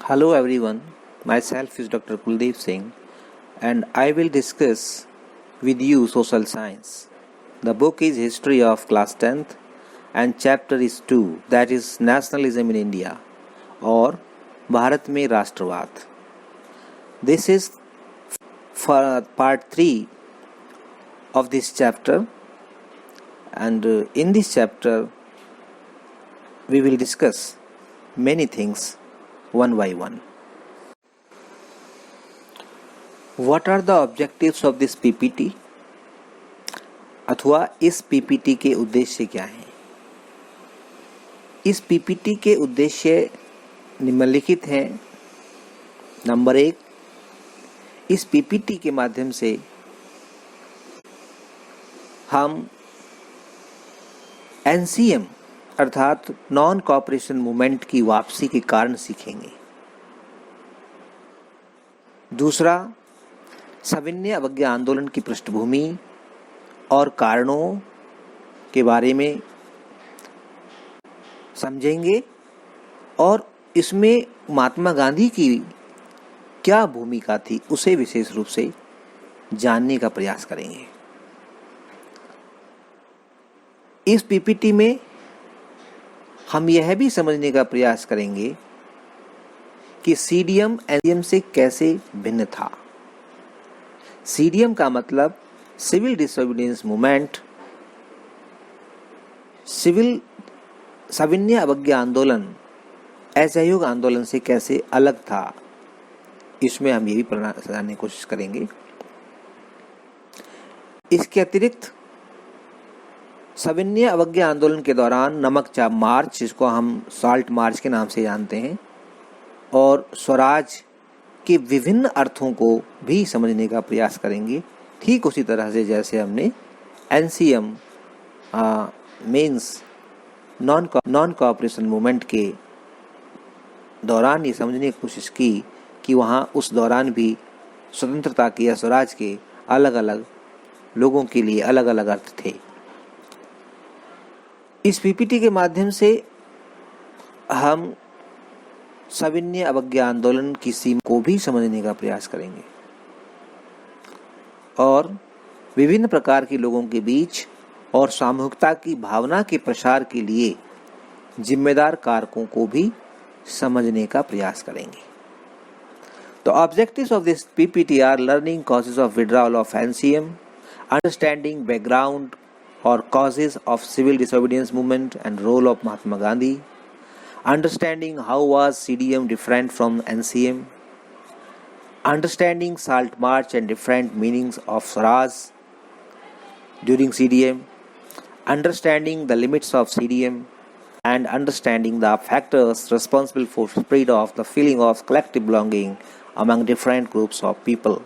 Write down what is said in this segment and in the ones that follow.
Hello everyone, myself is Dr. Kuldeep Singh and I will discuss with you social science. The book is History of Class 10th and chapter is 2, that is Nationalism in India or Bharat में राष्ट्रवाद. This is for part 3 of this chapter and in this chapter we will discuss many things one by one. What are the objectives of this PPT? अथवा इस PPT के उद्देश्य क्या हैं? इस PPT के उद्देश्य निम्नलिखित हैं. नंबर 1, इस PPT के माध्यम से हम NCM अर्थात नॉन कॉपरेशन मूवमेंट की वापसी के कारण सीखेंगे. दूसरा, सविनय अवज्ञा आंदोलन की पृष्ठभूमि और कारणों के बारे में समझेंगे और इसमें महात्मा गांधी की क्या भूमिका थी उसे विशेष रूप से जानने का प्रयास करेंगे. इस पीपीटी में हम यह भी समझने का प्रयास करेंगे कि सीडीएम एनसीएम से कैसे भिन्न था. सीडीएम का मतलब सिविल डिसोबीडियंस मूवमेंट, सविनय अवज्ञा आंदोलन असहयोग आंदोलन से कैसे अलग था, इसमें हम ये भी जानने की कोशिश करेंगे. इसके अतिरिक्त सविनय अवज्ञा आंदोलन के दौरान नमक चाप मार्च, जिसको हम साल्ट मार्च के नाम से जानते हैं, और स्वराज के विभिन्न अर्थों को भी समझने का प्रयास करेंगे. ठीक उसी तरह से जैसे हमने NCM means non cooperation movement के दौरान ये समझने की कोशिश की कि वहाँ उस दौरान भी स्वतंत्रता के या स्वराज के अलग अलग लोगों के लिए अलग अलग अर्थ थे. इस पीपीटी के माध्यम से हम सविनय अवज्ञा आंदोलन की सीमा को भी समझने का प्रयास करेंगे और विभिन्न प्रकार के लोगों के बीच और सामूहिकता की भावना के प्रसार के लिए जिम्मेदार कारकों को भी समझने का प्रयास करेंगे. तो objectives of this PPT are learning causes of withdrawal of NCM, understanding background or causes of civil disobedience movement and role of Mahatma Gandhi, understanding how was CDM different from NCM, understanding Salt March and different meanings of Swaraj during CDM, understanding the limits of CDM, and understanding the factors responsible for spread of the feeling of collective belonging among different groups of people.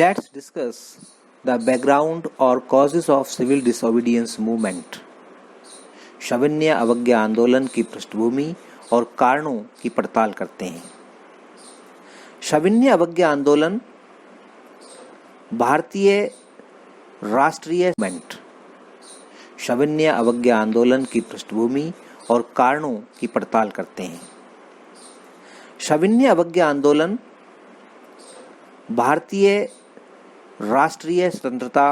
Let's discuss the background or causes of civil disobedience movement. सविनय अवज्ञा आंदोलन की पृष्ठभूमि और कारणों की पड़ताल करते हैं. सविनय अवज्ञा आंदोलन भारतीय राष्ट्रीय मूवमेंट. सविनय अवज्ञा आंदोलन की पृष्ठभूमि और कारणों की पड़ताल करते हैं. सविनय अवज्ञा आंदोलन भारतीय राष्ट्रीय स्वतंत्रता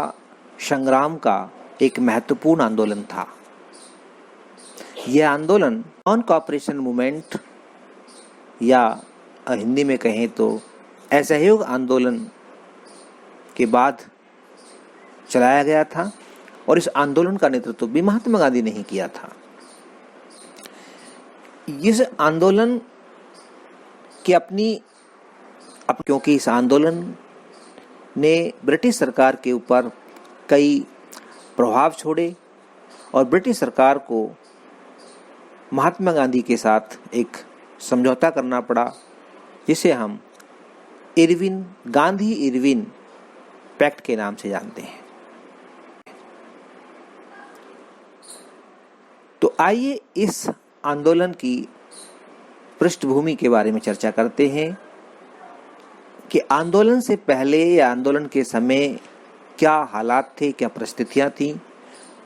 संग्राम का एक महत्वपूर्ण आंदोलन था. यह आंदोलन नॉन कॉपरेशन मूवमेंट या हिंदी में कहें तो असहयोग आंदोलन के बाद चलाया गया था और इस आंदोलन का नेतृत्व भी महात्मा गांधी ने ही किया था. इस आंदोलन की क्योंकि इस आंदोलन ने ब्रिटिश सरकार के ऊपर कई प्रभाव छोड़े और ब्रिटिश सरकार को महात्मा गांधी के साथ एक समझौता करना पड़ा, जिसे हम गांधी इरविन पैक्ट के नाम से जानते हैं. तो आइए इस आंदोलन की पृष्ठभूमि के बारे में चर्चा करते हैं कि आंदोलन से पहले या आंदोलन के समय क्या हालात थे, क्या परिस्थितियां थी,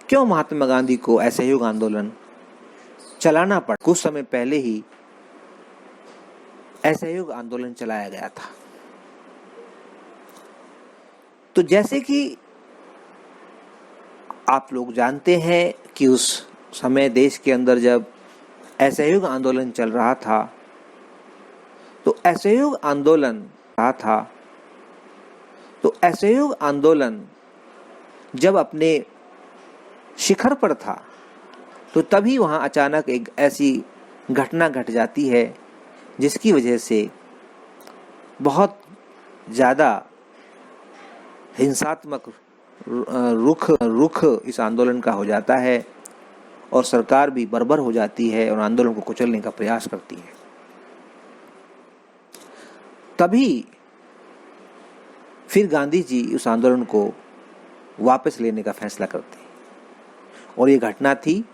क्यों महात्मा गांधी को असहयोग आंदोलन चलाना पड़ा. कुछ समय पहले ही असहयोग आंदोलन चलाया गया था। तो जैसे कि आप लोग जानते हैं कि उस समय देश के अंदर जब असहयोग आंदोलन चल रहा था, तो असहयोग आंदोलन जब अपने शिखर पर था, तो तभी वहां अचानक एक ऐसी घटना घट जाती है जिसकी वजह से बहुत ज़्यादा हिंसात्मक रुख इस आंदोलन का हो जाता है और सरकार भी बर्बर हो जाती है और आंदोलन को कुचलने का प्रयास करती है। तभी फिर गांधी जी उस आंदोलन को वापस लेने का फैसला करते हैं और ये घटना थी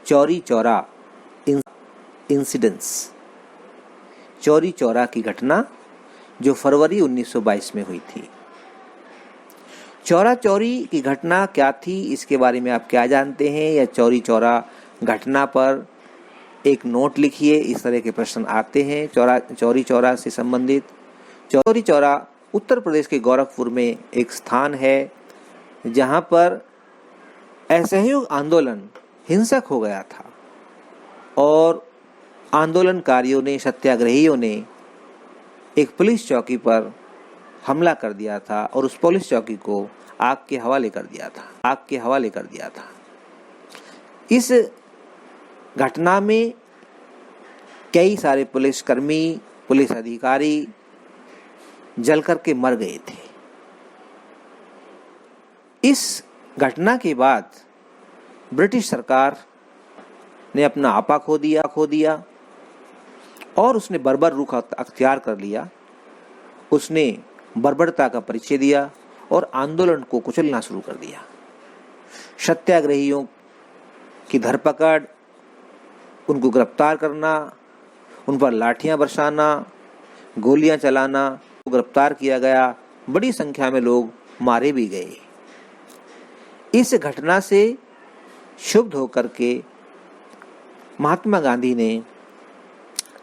चौरी चौरा इंसिडेंस, चौरी चौरा की घटना जो फरवरी 1922 में हुई थी। चौरा चौरी की घटना क्या थी, इसके बारे में आप क्या जानते हैं, या चौरी चौरा घटना पर एक नोट लिखिए। इस तरह के प्रश्न आते हैं चौरी चौरा से संबंधित। चौरी चौरा उत्तर प्रदेश के गोरखपुर में एक स्थान है जहां पर असहयोग आंदोलन हिंसक हो गया था और आंदोलनकारियों ने, सत्याग्रहियों ने एक पुलिस चौकी पर हमला कर दिया था और उस पुलिस चौकी को आग के हवाले कर दिया था। इस घटना में कई सारे पुलिसकर्मी, पुलिस अधिकारी जल करके मर गए थे। इस घटना के बाद ब्रिटिश सरकार ने अपना आपा खो दिया और उसने बर्बर रुख अख्तियार कर लिया। उसने बर्बरता का परिचय दिया और आंदोलन को कुचलना शुरू कर दिया। सत्याग्रहियों की धरपकड़, उनको गिरफ्तार करना, उन पर लाठियां बरसाना, गोलियां चलाना, गिरफ्तार किया गया। बड़ी संख्या में लोग मारे भी गए। इस घटना से क्षुब्ध होकर के महात्मा गांधी ने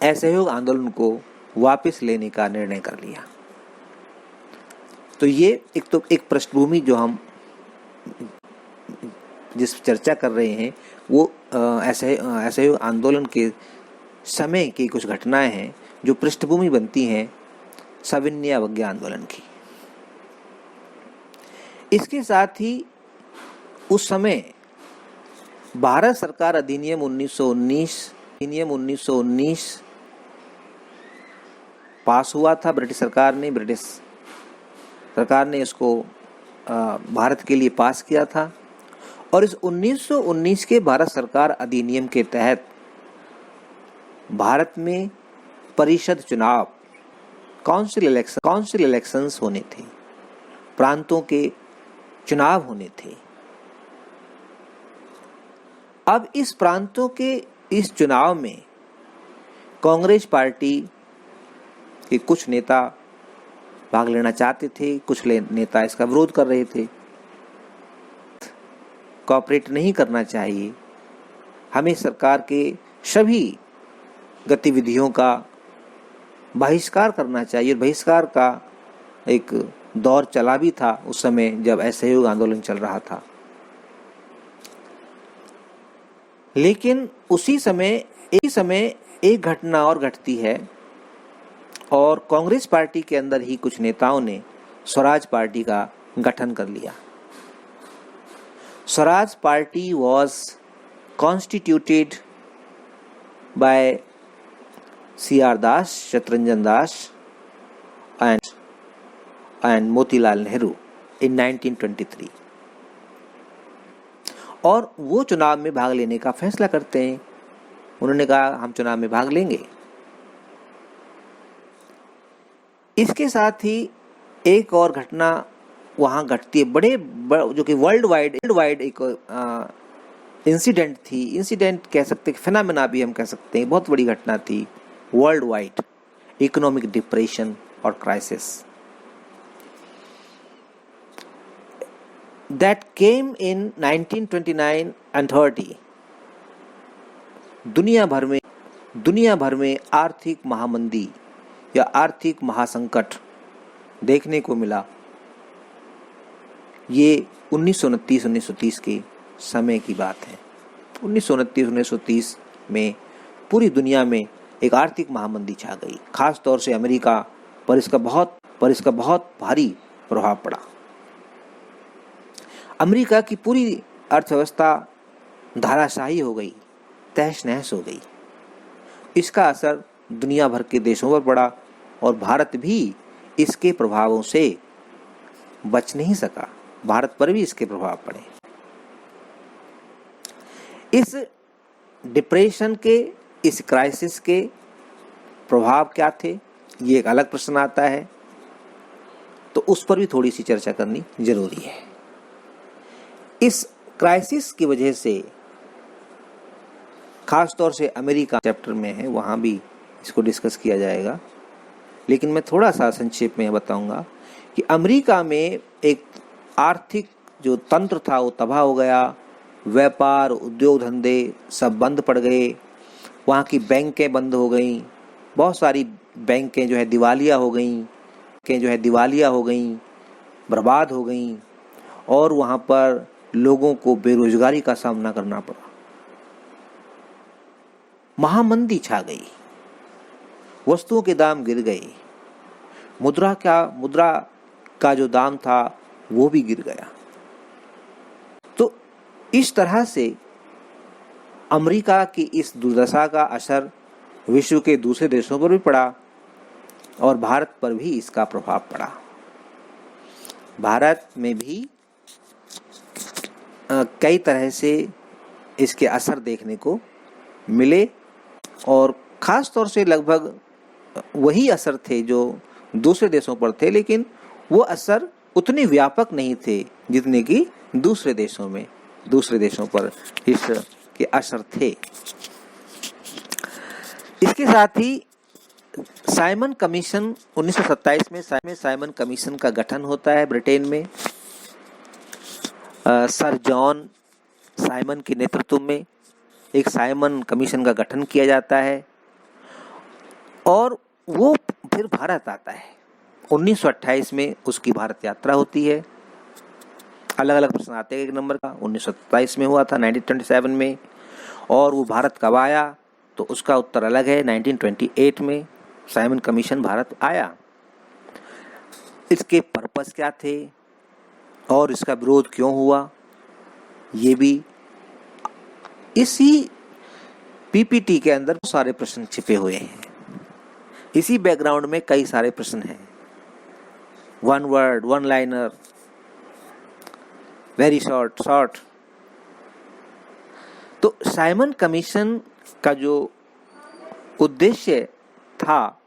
असहयोग आंदोलन को वापस लेने का निर्णय कर लिया। तो ये एक पृष्ठभूमि जो हम जिस चर्चा कर रहे हैं वो असहयोग आंदोलन के समय की कुछ घटनाएं हैं जो पृष्ठभूमि बनती हैं सविनय अवज्ञा आंदोलन की। इसके साथ ही उस समय भारत सरकार अधिनियम 1919 पास हुआ था। ब्रिटिश सरकार ने इसको भारत के लिए पास किया था और इस 1919 के भारत सरकार अधिनियम के तहत भारत में परिषद चुनाव, काउंसिल इलेक्शंस होने थे, प्रांतों के चुनाव होने थे। अब इस प्रांतों के इस चुनाव में कांग्रेस पार्टी के कुछ नेता भाग लेना चाहते थे, कुछ नेता इसका विरोध कर रहे थे। कोऑपरेट नहीं करना चाहिए, हमें सरकार के सभी गतिविधियों का बहिष्कार करना चाहिए। बहिष्कार का एक दौर चला भी था उस समय जब असहयोग आंदोलन चल रहा था। लेकिन उसी समय एक घटना और घटती है और कांग्रेस पार्टी के अंदर ही कुछ नेताओं ने स्वराज पार्टी का गठन कर लिया। Swaraj party was constituted by C.R. Das, Shatrunjan Das and Motilal Nehru in 1923 और वो चुनाव में भाग लेने का फैसला करते हैं। उन्होंने कहा हम चुनाव में भाग लेंगे। इसके साथ ही एक और घटना वहां घटती है जो कि वर्ल्ड वाइड एक इंसिडेंट थी। इंसिडेंट कह सकते हैं, फिनोमेना भी हम कह सकते हैं। बहुत बड़ी घटना थी, वर्ल्ड वाइड इकोनॉमिक डिप्रेशन और crisis that came in 1929 and 30। दुनिया भर में आर्थिक महामंदी या आर्थिक महासंकट देखने को मिला, ये 1929-1930 के समय की बात है। 1929-1930 में पूरी दुनिया में एक आर्थिक महामंदी छा गई, खास तौर से अमेरिका पर इसका बहुत भारी प्रभाव पड़ा। अमेरिका की पूरी अर्थव्यवस्था धाराशाही हो गई, तहस नहस हो गई। इसका असर दुनिया भर के देशों पर पड़ा और भारत भी इसके प्रभावों से बच नहीं सका। भारत पर भी इसके प्रभाव पड़े। इस डिप्रेशन के, इस क्राइसिस के प्रभाव क्या थे, ये एक अलग प्रश्न आता है, तो उस पर भी थोड़ी सी चर्चा करनी जरूरी है। इस क्राइसिस की वजह से खास तौर से अमेरिका चैप्टर में है, वहाँ भी इसको डिस्कस किया जाएगा, लेकिन मैं थोड़ा सा संक्षेप में बताऊंगा कि अमेरिका में एक आर्थिक जो तंत्र था वो तबाह हो गया। व्यापार, उद्योग धंधे सब बंद पड़ गए। वहाँ की बैंकें बंद हो गईं, बहुत सारी बैंकें जो है दिवालिया हो गईं, बर्बाद हो गईं, और वहाँ पर लोगों को बेरोजगारी का सामना करना पड़ा। महामंदी छा गई, वस्तुओं के दाम गिर गए, मुद्रा का जो दाम था वो भी गिर गया। तो इस तरह से अमेरिका की इस दुर्दशा का असर विश्व के दूसरे देशों पर भी पड़ा और भारत पर भी इसका प्रभाव पड़ा। भारत में भी कई तरह से इसके असर देखने को मिले और खास तौर से लगभग वही असर थे जो दूसरे देशों पर थे, लेकिन वो असर उतने व्यापक नहीं थे जितने कि दूसरे देशों पर इसके असर थे। इसके साथ ही साइमन कमीशन 1927 में साइमन कमीशन का गठन होता है ब्रिटेन में। सर जॉन साइमन के नेतृत्व में एक साइमन कमीशन का गठन किया जाता है और वो फिर भारत आता है। 1928 में उसकी भारत यात्रा होती है। अलग अलग प्रश्न आते हैं एक नंबर का। 1927 में हुआ था, 1927 में, और वो भारत कब आया तो उसका उत्तर अलग है। 1928 में साइमन कमीशन भारत आया। इसके पर्पस क्या थे और इसका विरोध क्यों हुआ, ये भी इसी पीपीटी के अंदर सारे प्रश्न छिपे हुए हैं। इसी बैकग्राउंड में कई सारे प्रश्न हैं, one word, one liner, very short. तो साइमन कमीशन का जो उद्देश्य था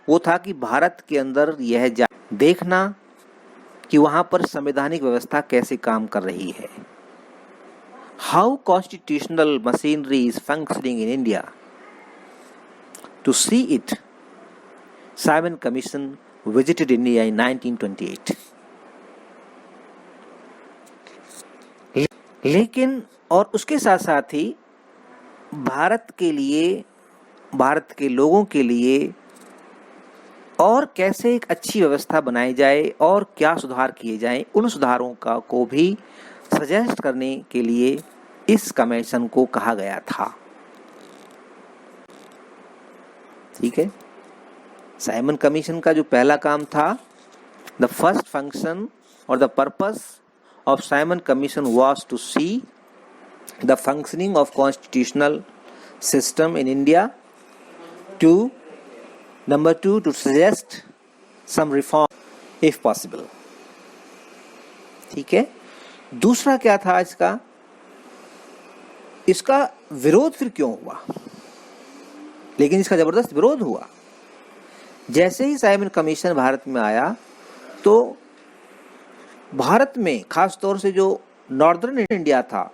वो था कि भारत के अंदर यह देखना कि वहां पर संवैधानिक व्यवस्था कैसे काम कर रही है, how constitutional machinery is functioning in India. To see it, Simon commission visited India in 1928। लेकिन और उसके साथ साथ ही भारत के लोगों के लिए और कैसे एक अच्छी व्यवस्था बनाई जाए और क्या सुधार किए जाएं, उन सुधारों को भी सजेस्ट करने के लिए इस कमीशन को कहा गया था। ठीक है, साइमन कमीशन का जो पहला काम था, द फर्स्ट फंक्शन और the purpose of Simon commission was to see the functioning of constitutional system in India, number 2 to suggest some reform if possible. ठीक है, दूसरा क्या था इसका विरोध फिर क्यों हुआ, लेकिन इसका जबरदस्त विरोध हुआ। जैसे ही साइमन कमीशन भारत में आया तो भारत में खास तौर से जो नॉर्दर्न इंडिया था,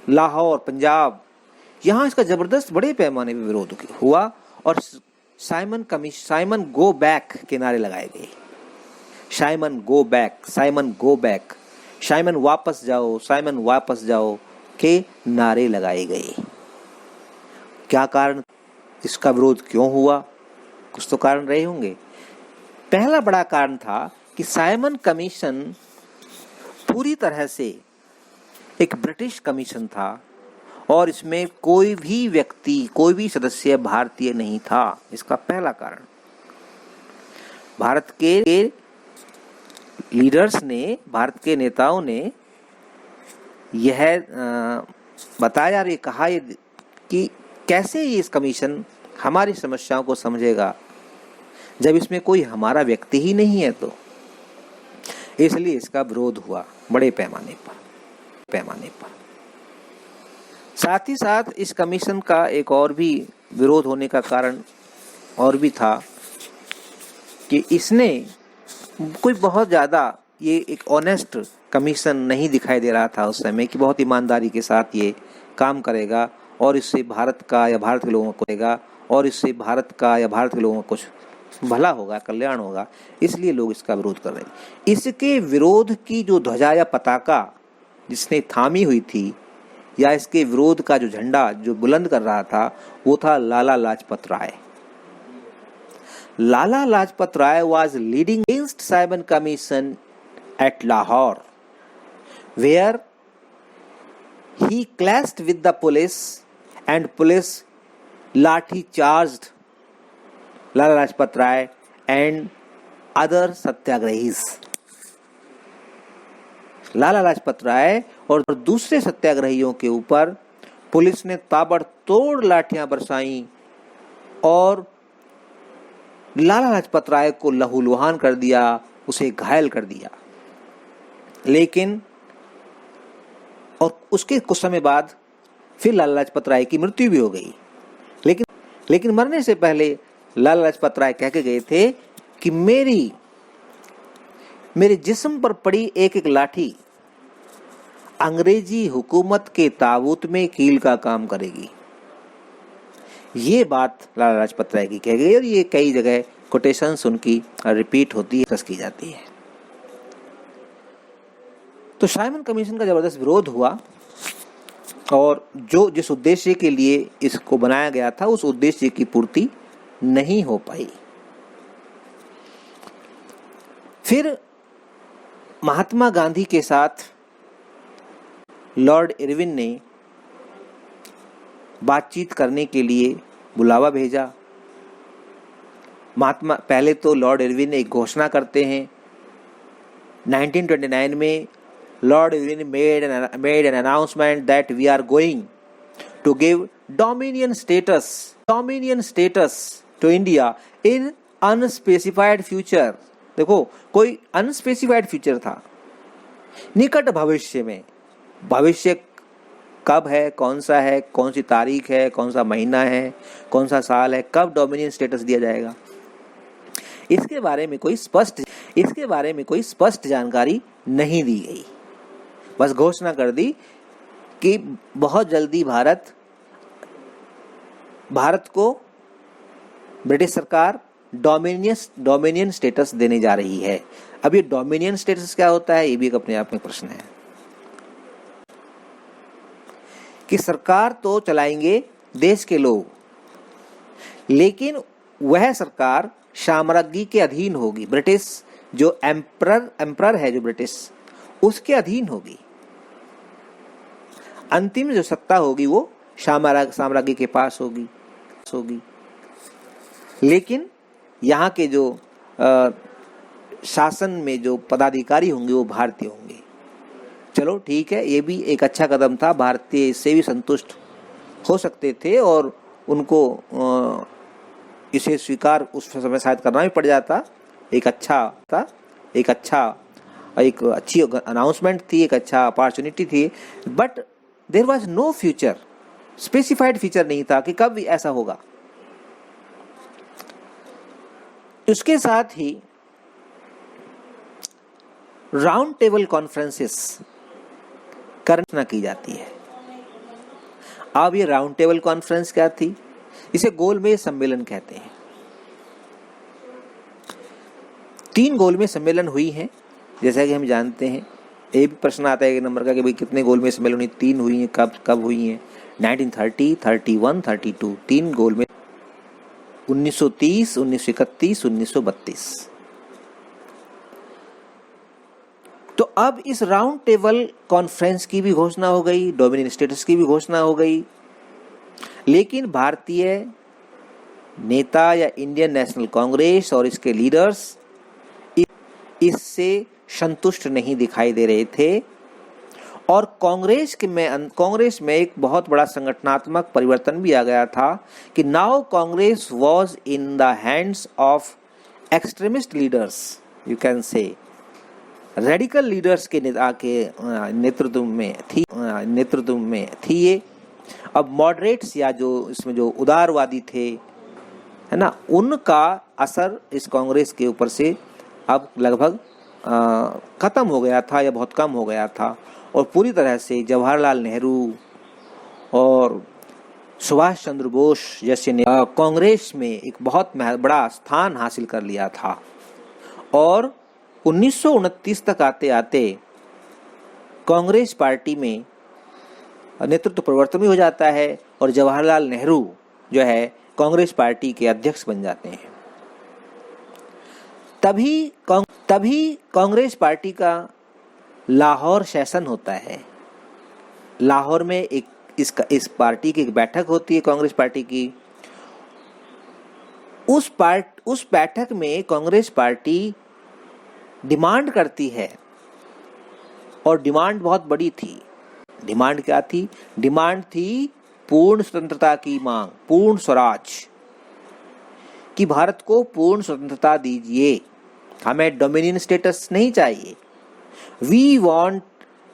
लाहौर, पंजाब, यहाँ इसका जबरदस्त बड़े पैमाने पर विरोध हुआ और साइमन गो बैक के नारे लगाए गए। साइमन गो बैक, साइमन वापस जाओ के नारे लगाए गए। क्या कारण, इसका विरोध क्यों हुआ, कुछ तो कारण रहे होंगे। पहला बड़ा कारण था कि साइमन कमीशन पूरी तरह से एक ब्रिटिश कमीशन था और इसमें कोई भी व्यक्ति, कोई भी सदस्य भारतीय नहीं था। इसका पहला कारण, भारत के लीडर्स ने, भारत के नेताओं ने यह बताया और ये कहा कि कैसे ये इस कमीशन हमारी समस्याओं को समझेगा जब इसमें कोई हमारा व्यक्ति ही नहीं है। तो इसलिए इसका विरोध हुआ बड़े पैमाने पर। साथ ही साथ इस कमीशन का एक और भी विरोध होने का कारण और भी था कि इसने कोई बहुत ज़्यादा, ये एक ऑनेस्ट कमीशन नहीं दिखाई दे रहा था उस समय कि बहुत ईमानदारी के साथ ये काम करेगा और इससे भारत का या भारत के लोगों को करेगा और इससे भारत का या भारत के लोगों को कुछ भला होगा, कल्याण होगा। इसलिए लोग इसका विरोध कर रहे हैं। इसके विरोध की जो ध्वजा या पताका जिसने थामी हुई थी, या इसके विरोध का जो झंडा जो बुलंद कर रहा था, वो था Lala Lajpat Rai. Lala Lajpat Rai was leading against Simon Commission at Lahore, where he clashed with the police and police lathi charged Lala Lajpat Rai and other satyagrahis. Lala Lajpat Rai और दूसरे सत्याग्रहियों के ऊपर पुलिस ने ताबड़तोड़ लाठियां बरसाई और लाला लाजपत राय को लहूलुहान कर दिया, उसे घायल कर दिया। लेकिन और उसके कुछ समय बाद फिर लाला लाजपत राय की मृत्यु भी हो गई। लेकिन मरने से पहले लाला लाजपत राय कह के गए थे कि मेरे जिस्म पर पड़ी एक एक लाठी अंग्रेजी हुकूमत के ताबूत में कील का काम करेगी। ये बात लाला लाजपत राय की कह गई और ये कई जगह कोटेशंस उनकी रिपीट होती है, की जाती है। तो साइमन कमीशन का जबरदस्त विरोध हुआ और जिस उद्देश्य के लिए इसको बनाया गया था उस उद्देश्य की पूर्ति नहीं हो पाई। फिर महात्मा गांधी के साथ लॉर्ड इरविन ने बातचीत करने के लिए बुलावा भेजा। पहले तो लॉर्ड इरविन एक घोषणा करते हैं 1929 में। Lord Irwin made an announcement that we are going to give dominion status to India in unspecified future। देखो, कोई अनस्पेसिफाइड फ्यूचर था, निकट भविष्य में। भविष्य कब है, कौन सा है, कौन सी तारीख है, कौन सा महीना है, कौन सा साल है, कब डोमिनियन स्टेटस दिया जाएगा, इसके बारे में कोई स्पष्ट जानकारी नहीं दी गई। बस घोषणा कर दी कि बहुत जल्दी भारत को ब्रिटिश सरकार डोमिनियन स्टेटस देने जा रही है। अब ये डोमिनियन स्टेटस क्या होता है, ये भी एक अपने आप में प्रश्न है कि सरकार तो चलाएंगे देश के लोग, लेकिन वह सरकार साम्राज्ञी के अधीन होगी। ब्रिटिश जो एम्परर है, जो ब्रिटिश, उसके अधीन होगी। अंतिम जो सत्ता होगी वो साम्राज्ञी के पास होगी। लेकिन यहाँ के जो शासन में जो पदाधिकारी होंगे वो भारतीय होंगे। चलो ठीक है, ये भी एक अच्छा कदम था। भारतीय इससे भी संतुष्ट हो सकते थे और उनको इसे स्वीकार उस समय शायद करना भी पड़ जाता। एक अच्छी अनाउंसमेंट थी, एक अच्छा अपॉर्चुनिटी थी, but there was no future, specified future नहीं था कि कब ऐसा होगा। उसके साथ ही राउंड टेबल कॉन्फ्रेंसेस करना की जाती है। अब ये राउंड टेबल कॉन्फ्रेंस क्या थी? इसे गोलमेज सम्मेलन कहते हैं। 3 गोलमेज सम्मेलन हुई हैं, जैसा कि हम जानते हैं। ये भी प्रश्न आता है एक नंबर का कि भाई कितने गोलमेज सम्मेलन हुई? 3 हुई हैं। कब हुई हैं? 1930, 31, 32, 3 गोलमेज। 1930, 1931, 1932। तो अब इस राउंड टेबल कॉन्फ्रेंस की भी घोषणा हो गई, डोमिनियन स्टेटस की भी घोषणा हो गई, लेकिन भारतीय नेता या इंडियन नेशनल कांग्रेस और इसके लीडर्स इससे संतुष्ट नहीं दिखाई दे रहे थे और कांग्रेस में एक बहुत बड़ा संगठनात्मक परिवर्तन भी आ गया था कि now Congress was in the hands of extremist leaders, you can say radical leaders के नेतृत्व में थी ये। अब मॉडरेट्स या जो इसमें जो उदारवादी थे, है ना, उनका असर इस कांग्रेस के ऊपर से अब लगभग खत्म हो गया था या बहुत कम हो गया था और पूरी तरह से जवाहरलाल नेहरू और सुभाष चंद्र बोस जैसे ने कांग्रेस में एक बहुत बड़ा स्थान हासिल कर लिया था। और 1929 तक आते आते कांग्रेस पार्टी में नेतृत्व परिवर्तन भी हो जाता है और जवाहरलाल नेहरू जो है कांग्रेस पार्टी के अध्यक्ष बन जाते हैं। तभी कांग्रेस पार्टी का लाहौर सेशन होता है। लाहौर में इस पार्टी की एक बैठक होती है, कांग्रेस पार्टी की। उस बैठक में कांग्रेस पार्टी डिमांड करती है और डिमांड बहुत बड़ी थी। डिमांड क्या थी? डिमांड थी पूर्ण स्वतंत्रता की मांग, पूर्ण स्वराज, कि भारत को पूर्ण स्वतंत्रता दीजिए, हमें डोमिनियन स्टेटस नहीं चाहिए, we want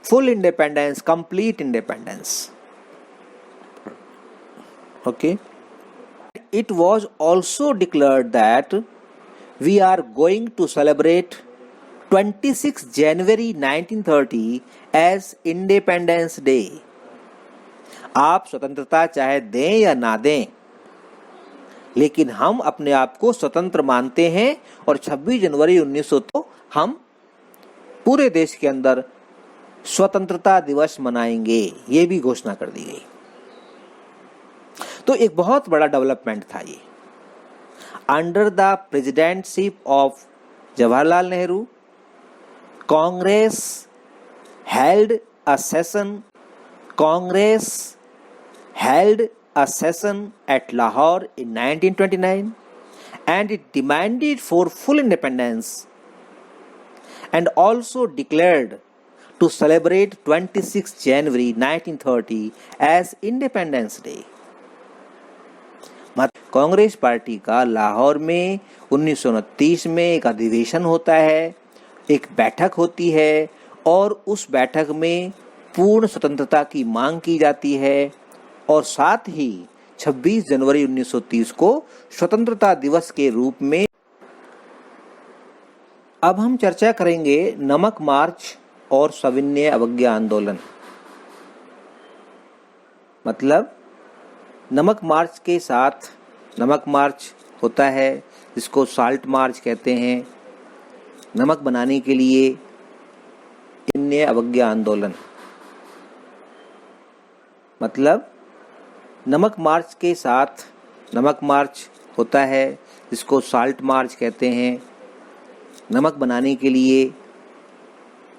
full independence, complete independence. Okay, it was also declared that we are going to celebrate 26 January 1930 as Independence Day। आप स्वतंत्रता चाहे दें या ना दें, लेकिन हम अपने आप को स्वतंत्र मानते हैं और 26 जनवरी 1900 को हम पूरे देश के अंदर स्वतंत्रता दिवस मनाएंगे, ये भी घोषणा कर दी गई। तो एक बहुत बड़ा डेवलपमेंट था ये। Under the presidentship of Jawaharlal Nehru, Congress held a session at Lahore in 1929 and it demanded for full independence and also declared to celebrate 26 January 1930 as Independence Day। Congress party का लाहौर में 1929 में एक अधिवेशन होता है, एक बैठक होती है और उस बैठक में पूर्ण स्वतंत्रता की मांग की जाती है और साथ ही 26 जनवरी 1930 को स्वतंत्रता दिवस के रूप में। अब हम चर्चा करेंगे नमक मार्च और सविनय अवज्ञा आंदोलन। मतलब नमक मार्च के साथ, नमक मार्च होता है जिसको साल्ट मार्च कहते हैं, नमक बनाने के लिए सविनय अवज्ञा आंदोलन। मतलब नमक मार्च के साथ, नमक मार्च होता है जिसको साल्ट मार्च कहते हैं, नमक बनाने के लिए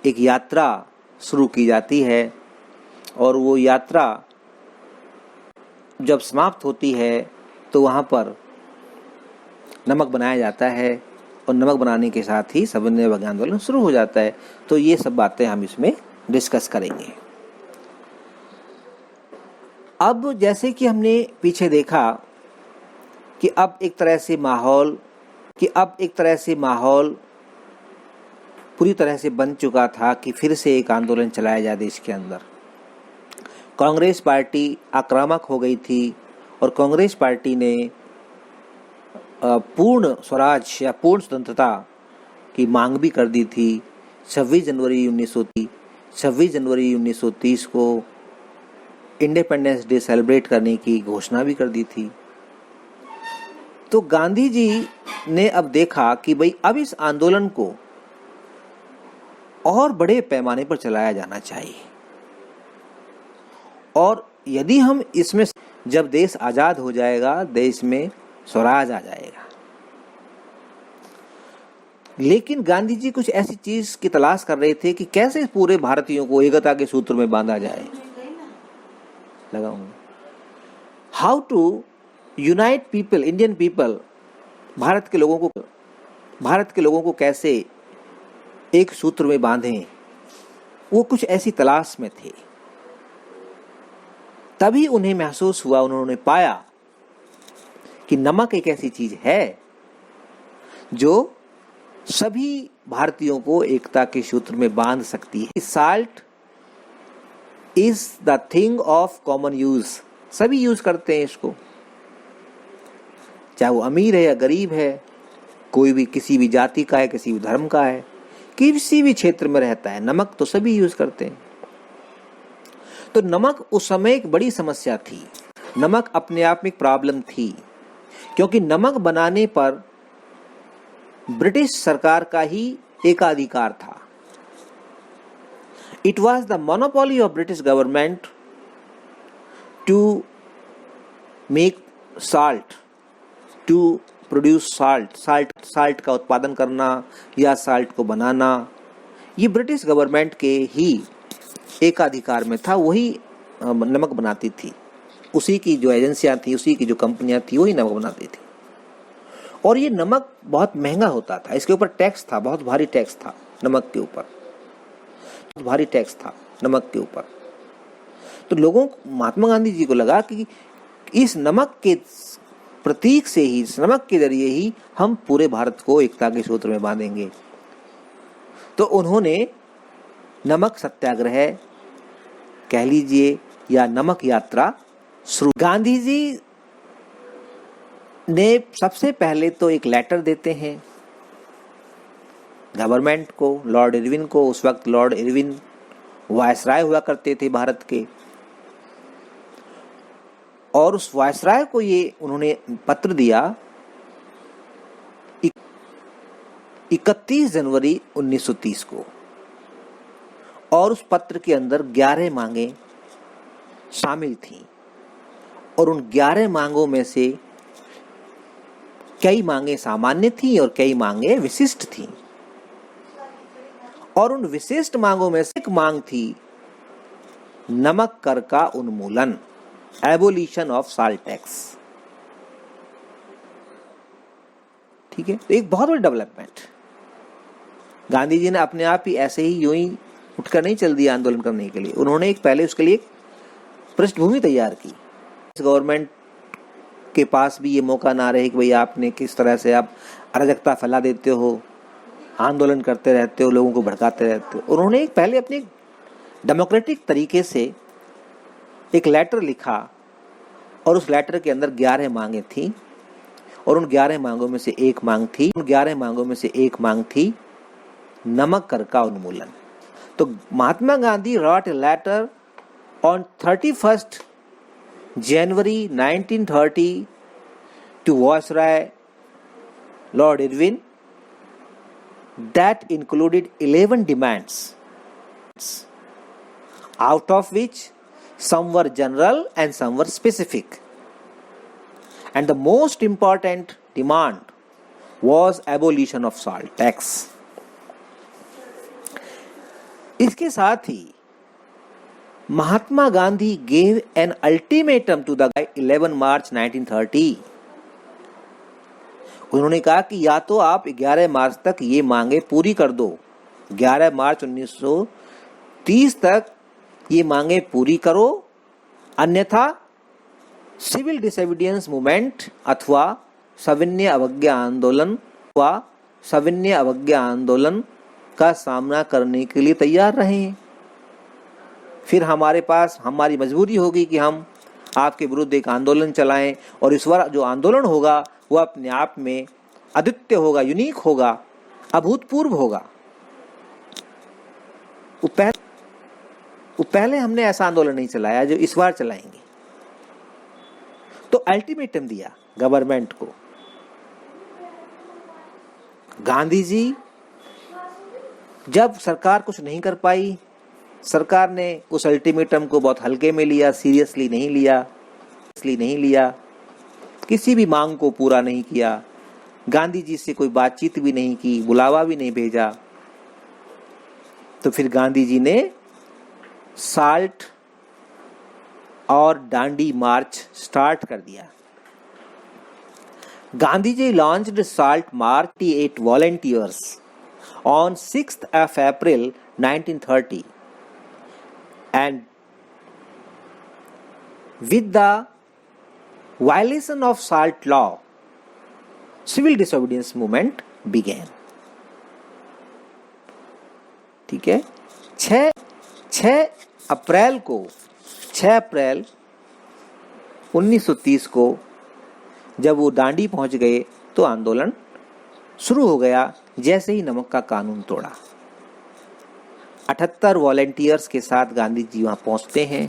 एक यात्रा शुरू की जाती है और वो यात्रा जब समाप्त होती है तो वहाँ पर नमक बनाया जाता है और नमक बनाने के साथ ही सविनय अवज्ञा आंदोलन शुरू हो जाता है। तो ये सब बातें हम इसमें डिस्कस करेंगे। अब जैसे कि हमने पीछे देखा कि अब एक तरह से माहौल पूरी तरह से बन चुका था कि फिर से एक आंदोलन चलाया जाए देश के अंदर। कांग्रेस पार्टी आक्रामक हो गई थी और कांग्रेस पार्टी ने पूर्ण स्वराज या पूर्ण स्वतंत्रता की मांग भी कर दी थी। 26 जनवरी 1930 को इंडिपेंडेंस डे सेलिब्रेट करने की घोषणा भी कर दी थी। तो गांधी जी ने अब देखा कि भाई अब इस आंदोलन को और बड़े पैमाने पर चलाया जाना चाहिए और यदि हम इसमें, जब देश आज़ाद हो जाएगा, देश में स्वराज आ जाएगा। लेकिन गांधी जी कुछ ऐसी चीज की तलाश कर रहे थे कि कैसे पूरे भारतीयों को एकता के सूत्र में बांधा जाए। लगाऊंगा how to unite people, Indian people, Bharat के लोगों को कैसे एक सूत्र में बांधें, वो कुछ ऐसी तलाश में थे। तभी उन्हें महसूस हुआ, उन्होंने पाया कि नमक एक ऐसी चीज है जो सभी भारतीयों को एकता के सूत्र में बांध सकती है। Salt is the thing of common use, सभी यूज करते हैं इसको, चाहे वो अमीर है या गरीब है, कोई भी किसी भी जाति का है, किसी भी धर्म का है, किसी भी क्षेत्र में रहता है, नमक तो सभी यूज करते हैं। तो नमक उस समय एक बड़ी समस्या थी, नमक अपने आप में एक प्रॉब्लम थी, क्योंकि नमक बनाने पर ब्रिटिश सरकार का ही एकाधिकार था। It was the monopoly of British government to make salt, to produce salt का उत्पादन करना या साल्ट को बनाना, ये ब्रिटिश गवर्नमेंट के ही एकाधिकार में था। वही नमक बनाती थी, उसी की जो एजेंसियां थी, उसी की जो कंपनियां थी, वही नमक बनाती थी। और ये नमक बहुत महंगा होता था, इसके ऊपर टैक्स था, बहुत भारी टैक्स था नमक के ऊपर, बहुत भारी टैक्स था नमक के ऊपर। तो लोगों को, महात्मा गांधी जी को लगा कि इस नमक के प्रतीक से ही, इस नमक के जरिए ही हम पूरे भारत को एकता के सूत्र में बांधेंगे। तो उन्होंने नमक सत्याग्रह कह लीजिए या नमक यात्रा शुरू। गांधी जी ने सबसे पहले तो एक लेटर देते हैं गवर्नमेंट को, लॉर्ड इरविन को। उस वक्त लॉर्ड इरविन वायसराय हुआ करते थे भारत के, और उस वायसराय को ये उन्होंने पत्र दिया 31 जनवरी 1930 को, और उस पत्र के अंदर 11 मांगे शामिल थीं, और उन 11 मांगों में से कई मांगे सामान्य थी और कई मांगे विशिष्ट थी। और उन विशिष्ट मांगों में से एक मांग थी नमक कर का उन्मूलन, एबोलिशन ऑफ साल्ट टैक्स। ठीक है, तो एक बहुत बड़ी डेवलपमेंट। गांधी जी ने अपने आप ही ऐसे ही यूं ही उठकर नहीं चल दिया आंदोलन करने के लिए, उन्होंने एक पहले उसके लिए पृष्ठभूमि तैयार की। गवर्नमेंट के पास भी ये मौका ना रहे कि भाई आपने किस तरह से आप अराजकता फैला देते हो, आंदोलन करते रहते हो, लोगों को भड़काते रहते हो। उन्होंने एक पहले अपने डेमोक्रेटिक तरीके से एक लेटर लिखा, और उस लेटर के अंदर 11 मांगे थी, और उन 11 मांगों में से एक मांग थी नमक कर का उन्मूलन। तो Mahatma Gandhi wrote a letter on 31st January 1930 to Viceroy Lord Irwin that included 11 demands, out of which some were general and some were specific. And the most important demand was abolition of salt tax. इसके साथ ही Mahatma Gandhi gave an ultimatum to the 11 मार्च 1930. उन्होंने कहा कि या तो आप 11 मार्च तक ये मांगे पूरी कर दो, 11 मार्च 1930 तक ये मांगे पूरी करो, अन्यथा सिविल डिसोबीडियंस मूवमेंट अथवा सविनय अवज्ञा आंदोलन का सामना करने के लिए तैयार रहें। फिर हमारी मजबूरी होगी कि हम आपके विरुद्ध एक आंदोलन चलाएं, और इस बार जो आंदोलन होगा वो अपने आप में अद्वितीय होगा, यूनिक होगा, अभूतपूर्व होगा। पहले हमने ऐसा आंदोलन नहीं चलाया जो इस बार चलाएंगे। तो अल्टीमेटम दिया गवर्नमेंट को। गांधी जी जब सरकार कुछ नहीं कर पाई, सरकार ने उस अल्टीमेटम को बहुत हल्के में लिया, सीरियसली नहीं लिया, किसी भी मांग को पूरा नहीं किया, गांधी जी से कोई बातचीत भी नहीं की, बुलावा भी नहीं भेजा। तो फिर गांधी जी ने साल्ट और डांडी मार्च स्टार्ट कर दिया। Gandhi ji launched salt march 88 volunteers on 6th of April 1930 and with the violation of salt law civil disobedience movement began। ठीक है, 6 अप्रैल 1930 को जब वो डांडी पहुंच गए तो आंदोलन शुरू हो गया। जैसे ही नमक का कानून तोड़ा, 78 वॉलंटियर्स के साथ गांधी जी वहां पहुंचते हैं।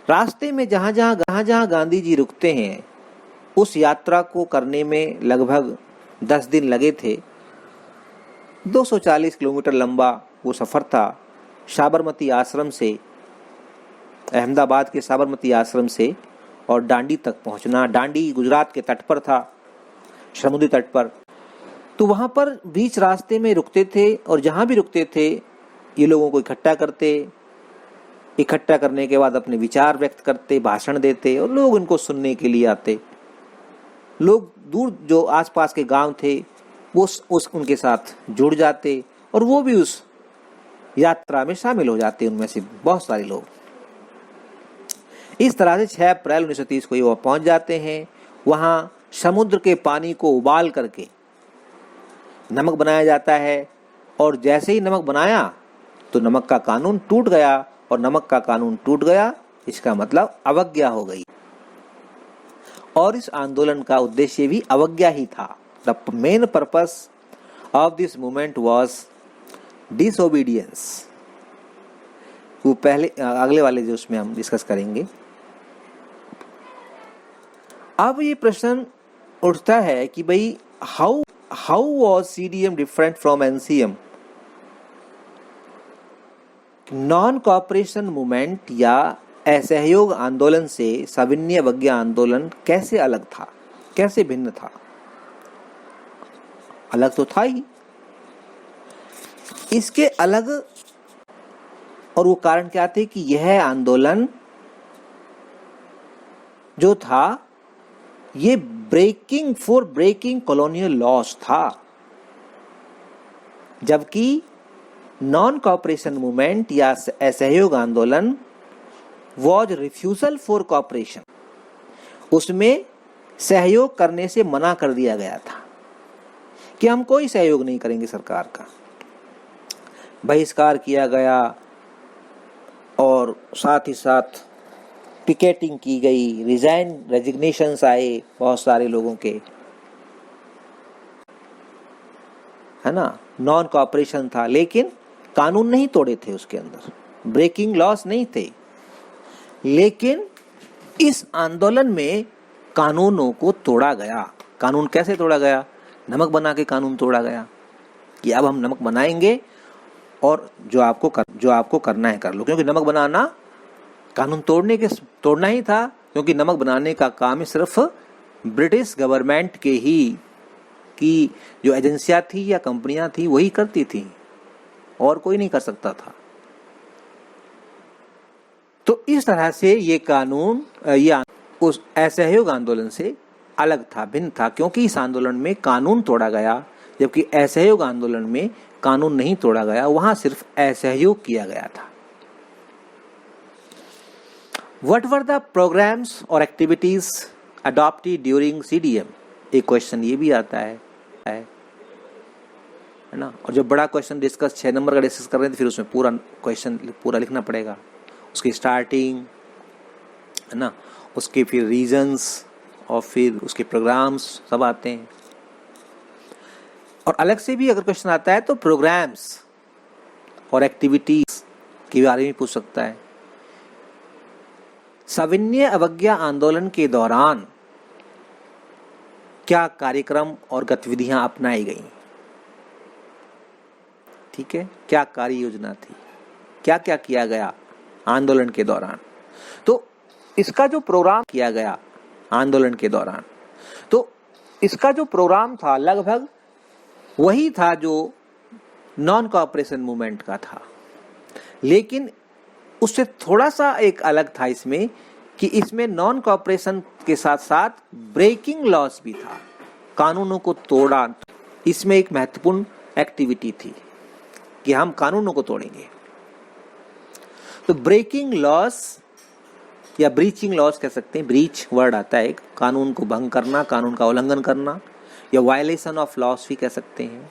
रास्ते में जहां जहां गांधी जी रुकते हैं, उस यात्रा को करने में लगभग 10 दिन लगे थे। 240 किलोमीटर लंबा वो सफर था। साबरमती आश्रम से, अहमदाबाद के साबरमती आश्रम से और डांडी तक पहुंचना। डांडी गुजरात के तट पर था, समुद्री तट पर। तो वहां पर बीच रास्ते में रुकते थे और जहां भी रुकते थे ये लोगों को इकट्ठा करते। इकट्ठा करने के बाद अपने विचार व्यक्त करते, भाषण देते और लोग इनको सुनने के लिए आते। लोग दूर जो आसपास के गांव थे वो उनके साथ जुड़ जाते और वो भी उस यात्रा में शामिल हो जाते, उनमें से बहुत सारे लोग। इस तरह से 6 अप्रैल 1930 को ये पहुंच जाते हैं। वहां समुद्र के पानी को उबाल करके नमक बनाया जाता है और जैसे ही नमक बनाया तो नमक का कानून टूट गया। और नमक का कानून टूट गया इसका मतलब अवज्ञा हो गई। और इस आंदोलन का उद्देश्य भी अवज्ञा ही था। The main purpose of this movement was disobedience. वो पहले अगले वाले जो उसमें हम डिस्कस करेंगे। अब ये प्रश्न उठता है कि भाई how was CDM different from NCM. Non cooperation movement या असहयोग आंदोलन से सविनय अवज्ञा आंदोलन कैसे अलग था, कैसे भिन्न था? अलग तो था ही। इसके अलग और वो कारण क्या थे कि यह आंदोलन जो था ये ब्रेकिंग कॉलोनियल लॉज था, जबकि नॉन कॉपरेशन मूवमेंट या असहयोग आंदोलन वॉज रिफ्यूजल फॉर कॉपरेशन। उसमें सहयोग करने से मना कर दिया गया था कि हम कोई सहयोग नहीं करेंगे। सरकार का बहिष्कार किया गया और साथ ही साथ पिकेटिंग की गई, रेजिग्नेशंस आए बहुत सारे लोगों के, है ना। नॉन कॉपरेशन था लेकिन कानून नहीं तोड़े थे, उसके अंदर ब्रेकिंग लॉस नहीं थे। लेकिन इस आंदोलन में कानूनों को तोड़ा गया। कानून कैसे तोड़ा गया? नमक बना के कानून तोड़ा गया कि अब हम नमक बनाएंगे और जो आपको करना है कर लो। क्योंकि नमक बनाना कानून तोड़ना ही था, क्योंकि नमक बनाने का काम सिर्फ ब्रिटिश गवर्नमेंट के ही की जो एजेंसियां थी या कंपनियां थी वही करती थी और कोई नहीं कर सकता था। तो इस तरह से ये कानून उस असहयोग आंदोलन से अलग था, भिन्न था, क्योंकि इस आंदोलन में कानून तोड़ा गया, जबकि असहयोग आंदोलन में कानून नहीं तोड़ा गया, वहां सिर्फ असहयोग किया गया था। What were the programs or activities adopted during CDM? एक क्वेश्चन ये भी आता है ना। और जब बड़ा क्वेश्चन डिस्कस 6 नंबर का डिस्कस कर रहे थे, फिर उसमें पूरा क्वेश्चन पूरा लिखना पड़ेगा, उसकी स्टार्टिंग, है ना, उसके फिर रीजंस और फिर उसके प्रोग्राम्स सब आते हैं। और अलग से भी अगर क्वेश्चन आता है तो प्रोग्राम्स और एक्टिविटीज के बारे में पूछ सकता है। सविनय अवज्ञा आंदोलन के दौरान क्या कार्यक्रम और गतिविधियां अपनाई गई? ठीक है, क्या कार्य योजना थी, क्या क्या किया गया आंदोलन के दौरान? तो इसका जो प्रोग्राम किया गया आंदोलन के दौरान। तो इसका जो प्रोग्राम था लगभग वही था जो नॉन कोऑपरेशन मूवमेंट का था, लेकिन उससे थोड़ा सा एक अलग था इसमें कि इसमें नॉन कोऑपरेशन के साथ साथ ब्रेकिंग लॉस भी था, कानूनों को तोड़ा। इसमें एक महत्वपूर्ण एक्टिविटी थी कि हम कानूनों को तोड़ेंगे। तो ब्रेकिंग लॉस या ब्रीचिंग लॉस कह सकते हैं, ब्रीच वर्ड आता है, कानून को भंग करना, कानून का उल्लंघन करना, या वायलेशन ऑफ लॉस भी कह सकते हैं।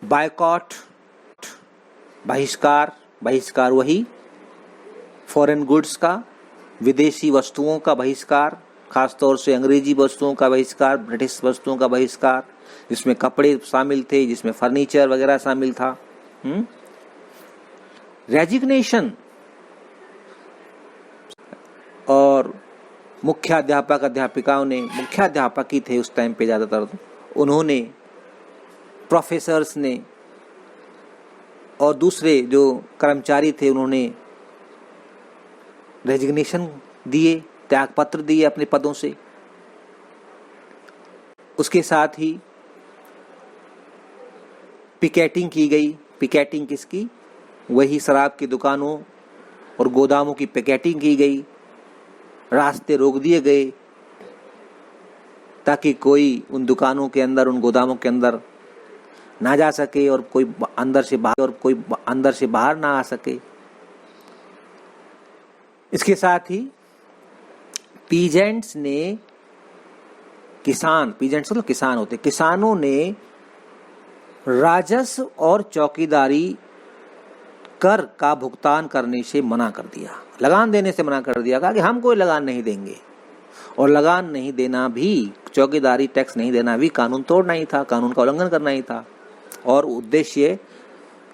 बायकॉट, बहिष्कार, बहिष्कार वही फॉरेन गुड्स का, विदेशी वस्तुओं का बहिष्कार, खासतौर से अंग्रेजी वस्तुओं का बहिष्कार, ब्रिटिश वस्तुओं का बहिष्कार, जिसमें कपड़े शामिल थे, जिसमें फर्नीचर वगैरह शामिल था। रेजिग्नेशन, और मुख्याध्यापक अध्यापिकाओं ने, मुख्याध्यापक ही थे उस टाइम पे ज़्यादातर, उन्होंने, प्रोफेसर्स ने और दूसरे जो कर्मचारी थे उन्होंने रेजिग्नेशन दिए, त्यागपत्र दिए अपने पदों से। उसके साथ ही पिकेटिंग की गई। पिकेटिंग किसकी? वही शराब की दुकानों और गोदामों की पिकेटिंग की गई। रास्ते रोक दिए गए ताकि कोई उन दुकानों के अंदर, उन गोदामों के अंदर ना जा सके और कोई अंदर से बाहर ना आ सके। इसके साथ ही पीजेंट्स ने, पीजेंट्स मतलब किसान होते, किसानों ने राजस्व और चौकीदारी कर का भुगतान करने से मना कर दिया, लगान देने से मना कर दिया। कहा कि हम कोई लगान नहीं देंगे, और लगान नहीं देना भी, चौकीदारी टैक्स नहीं देना भी कानून तोड़ना ही था, कानून का उल्लंघन करना ही था। और उद्देश्य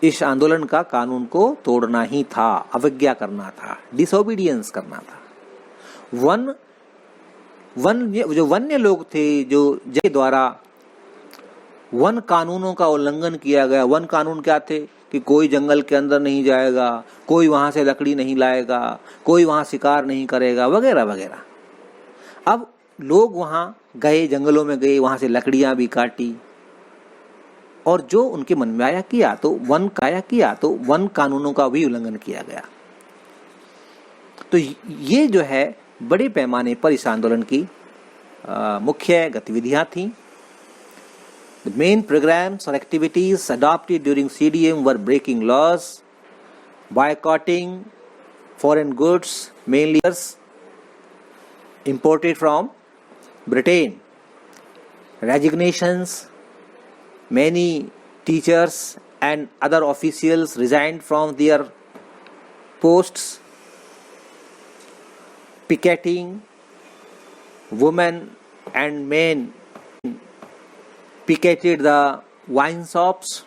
इस आंदोलन का कानून को तोड़ना ही था, अवज्ञा करना था, डिसोबीडियंस करना था। जो वन्य लोग थे, जो जिनके द्वारा वन कानूनों का उल्लंघन किया गया। वन कानून क्या थे कि कोई जंगल के अंदर नहीं जाएगा, कोई वहां से लकड़ी नहीं लाएगा, कोई वहां शिकार नहीं करेगा, वगैरह वगैरह। अब लोग वहां गए, जंगलों में गए, वहां से लकड़ियां भी काटी और जो उनके मन में आया किया, तो वन कानूनों का भी उल्लंघन किया गया। तो ये जो है बड़े पैमाने पर इस आंदोलन की मुख्य गतिविधियां थी। The main programs or activities adopted during CDM were breaking laws, boycotting foreign goods, mainly imported from Britain, resignations, many teachers and other officials resigned from their posts, picketing, women and men picketed the wine shops,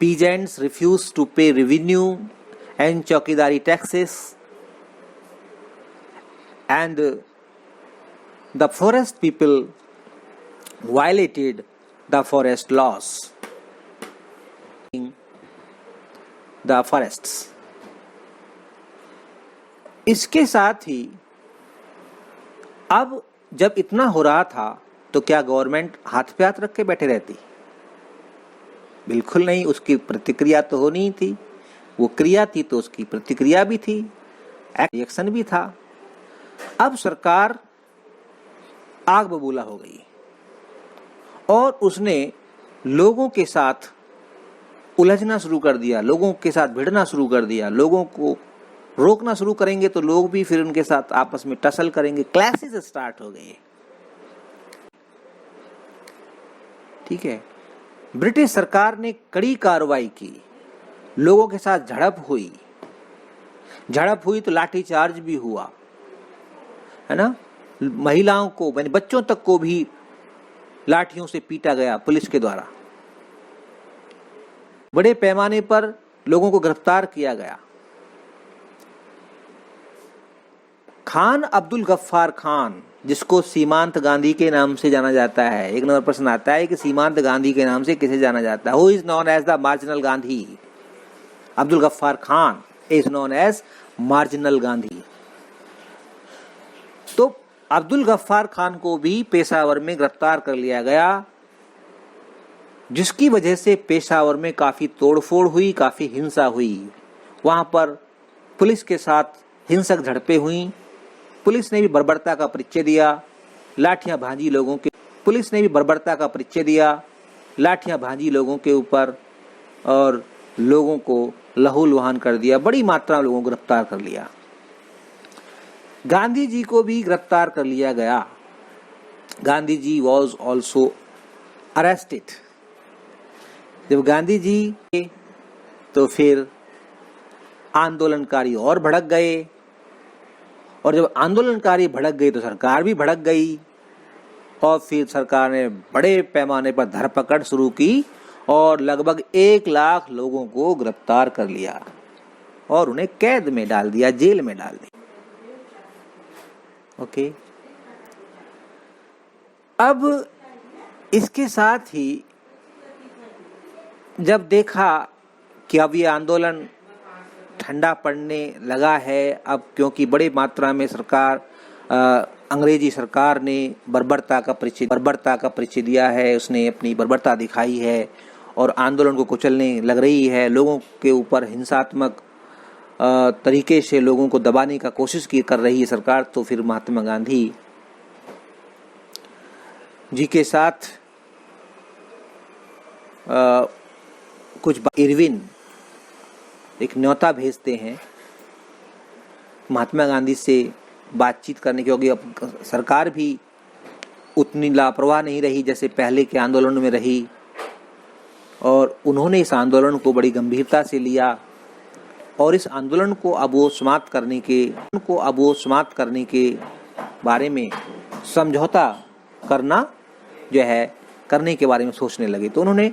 peasants refused to pay revenue and chowkidari taxes, and the forest people violated the forest laws, the forests. इसके साथ ही अब जब इतना हो रहा था तो क्या गवर्नमेंट हाथ पे हाथ रख के बैठे रहती? बिल्कुल नहीं। उसकी प्रतिक्रिया तो होनी ही थी। वो क्रिया थी तो उसकी प्रतिक्रिया भी थी, एक्शन भी था। अब सरकार आग बबूला हो गई और उसने लोगों के साथ उलझना शुरू कर दिया, लोगों के साथ भिड़ना शुरू कर दिया। लोगों को रोकना शुरू करेंगे तो लोग भी फिर उनके साथ आपस में टसल करेंगे। क्लैशेस स्टार्ट हो गए। ठीक है। ब्रिटिश सरकार ने कड़ी कार्रवाई की, लोगों के साथ झड़प हुई तो लाठीचार्ज भी हुआ, है ना। महिलाओं को, यानी बच्चों तक को भी लाठियों से पीटा गया पुलिस के द्वारा। बड़े पैमाने पर लोगों को गिरफ्तार किया गया। खान अब्दुल गफ्फार खान, जिसको सीमांत गांधी के नाम से जाना जाता है, एक नंबर प्रश्न आता है कि सीमांत गांधी के नाम से किसे जाना जाता है? Who is known as the marginal Gandhi? Abdul Gaffar Khan is known as marginal Gandhi. तो अब्दुल गफ्फार खान को भी पेशावर में गिरफ्तार कर लिया गया, जिसकी वजह से पेशावर में काफ़ी तोड़फोड़ हुई, काफ़ी हिंसा हुई। वहाँ पर पुलिस के साथ हिंसक झड़पें हुई। पुलिस ने भी बर्बरता का परिचय दिया, लाठियाँ भांजी लोगों के पुलिस ने भी बर्बरता का परिचय दिया, लाठियाँ भांजी लोगों के ऊपर और लोगों को लहूलुहान कर दिया। बड़ी मात्रा में लोगों को गिरफ्तार कर लिया। गांधी जी को भी गिरफ्तार कर लिया गया। Gandhi ji was also arrested. जब गांधी जी तो फिर आंदोलनकारी और भड़क गए, और जब आंदोलनकारी भड़क गए तो सरकार भी भड़क गई, और फिर सरकार ने बड़े पैमाने पर धरपकड़ शुरू की और लगभग 1 लाख लोगों को गिरफ्तार कर लिया और उन्हें कैद में डाल दिया, जेल में डाल दिया। ओके, अब इसके साथ ही जब देखा कि अब ये आंदोलन ठंडा पड़ने लगा है, अब क्योंकि बड़ी मात्रा में सरकार अंग्रेजी सरकार ने बर्बरता का परिचय दिया है, उसने अपनी बर्बरता दिखाई है और आंदोलन को कुचलने लग रही है, लोगों के ऊपर हिंसात्मक तरीके से लोगों को दबाने का कोशिश कर रही है सरकार। तो फिर महात्मा गांधी जी के साथ कुछ इरविन एक न्योता भेजते हैं महात्मा गांधी से बातचीत करने, क्योंकि अब सरकार भी उतनी लापरवाह नहीं रही जैसे पहले के आंदोलन में रही, और उन्होंने इस आंदोलन को बड़ी गंभीरता से लिया और इस आंदोलन को अब वो समाप्त करने के बारे में समझौता करने के बारे में सोचने लगे। तो उन्होंने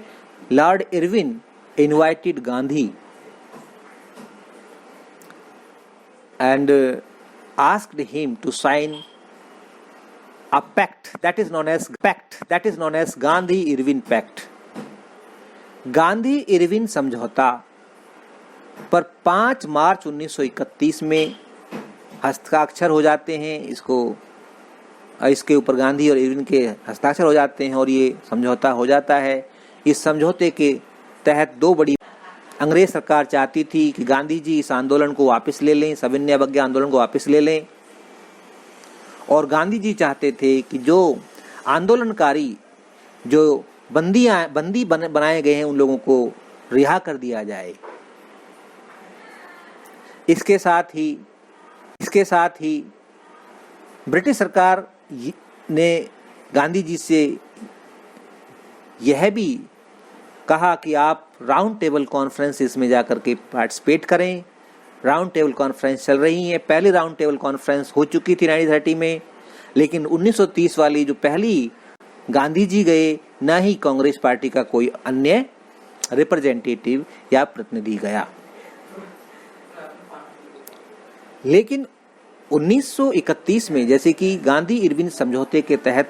Lord Irwin invited Gandhi and asked him to sign a pact that is known as Gandhi-Irwin Pact. Gandhi Irwin समझौता पर 5 मार्च 1931 में हस्ताक्षर हो जाते हैं। इसके ऊपर गांधी और इरविन के हस्ताक्षर हो जाते हैं और ये समझौता हो जाता है। इस समझौते के तहत 2 बड़ी अंग्रेज सरकार चाहती थी कि गांधी जी इस आंदोलन को वापस ले लें, सविनय अवज्ञा आंदोलन को वापस ले लें, और गांधी जी चाहते थे कि जो आंदोलनकारी जो बंदी बनाए गए हैं उन लोगों को रिहा कर दिया जाए। इसके साथ ही ब्रिटिश सरकार ने गांधी जी से यह भी कहा कि आप राउंड टेबल कॉन्फ्रेंसेस में जाकर के पार्टिसिपेट करें। राउंड टेबल कॉन्फ्रेंस चल रही है। पहली राउंड टेबल कॉन्फ्रेंस हो चुकी थी 1930 में, लेकिन 1930 वाली जो पहली गांधी जी गए, ना ही कांग्रेस पार्टी का कोई अन्य रिप्रेजेंटेटिव या प्रतिनिधि गया। लेकिन 1931 में जैसे कि गांधी इरविन समझौते के तहत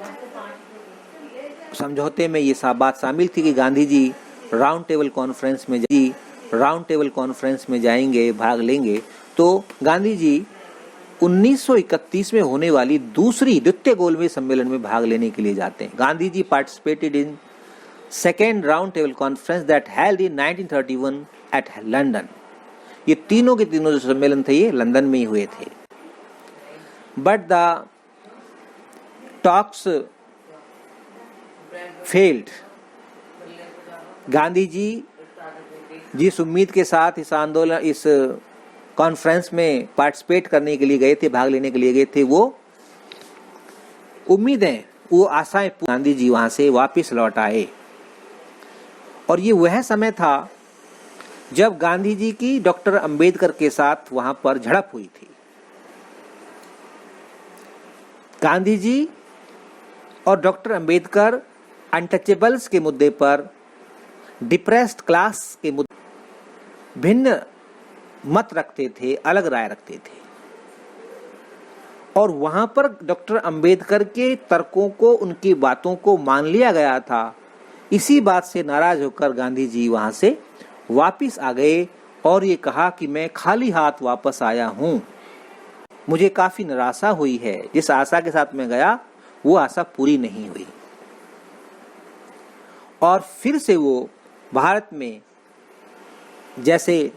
समझौते में ये बात शामिल थी कि Gandhi ji round table conference में जाएंगे, भाग लेंगे, तो गांधी जी 1931 में होने वाली द्वितीय गोलमेज सम्मेलन में भाग लेने के लिए जाते हैं। Gandhi ji participated in second round table conference that held in 1931 at London. ये तीनों के तीनों जो सम्मेलन थे ये लंदन में ही हुए थे। But the talks failed. Gandhi ji जिस उम्मीद के साथ इस कॉन्फ्रेंस में पार्टिसिपेट करने के लिए गए थे, भाग लेने के लिए गए थे, वो उम्मीदें, वो आशाएं गांधी जी वहां से वापस लौट आए। और ये वह समय था जब गांधी जी की डॉक्टर अंबेडकर के साथ वहां पर झड़प हुई थी। गांधी जी और डॉक्टर अंबेडकर अनटचेबल्स के मुद्दे पर, डिप्रेस्ड क्लास के मुद्दे भिन्न मत रखते थे, अलग राय रखते थे, और वहां पर डॉक्टर अंबेडकर के तर्कों को, उनकी बातों को मान लिया गया था। इसी बात से नाराज होकर गांधी जी वहां से वापिस आ गए और ये कहा कि मैं खाली हाथ वापस आया हूं। मुझे काफी निराशा हुई है। जिस आशा के साथ मैं गया वो आशा पूरी नहीं हुई। और फिर से वो भारत में जैसे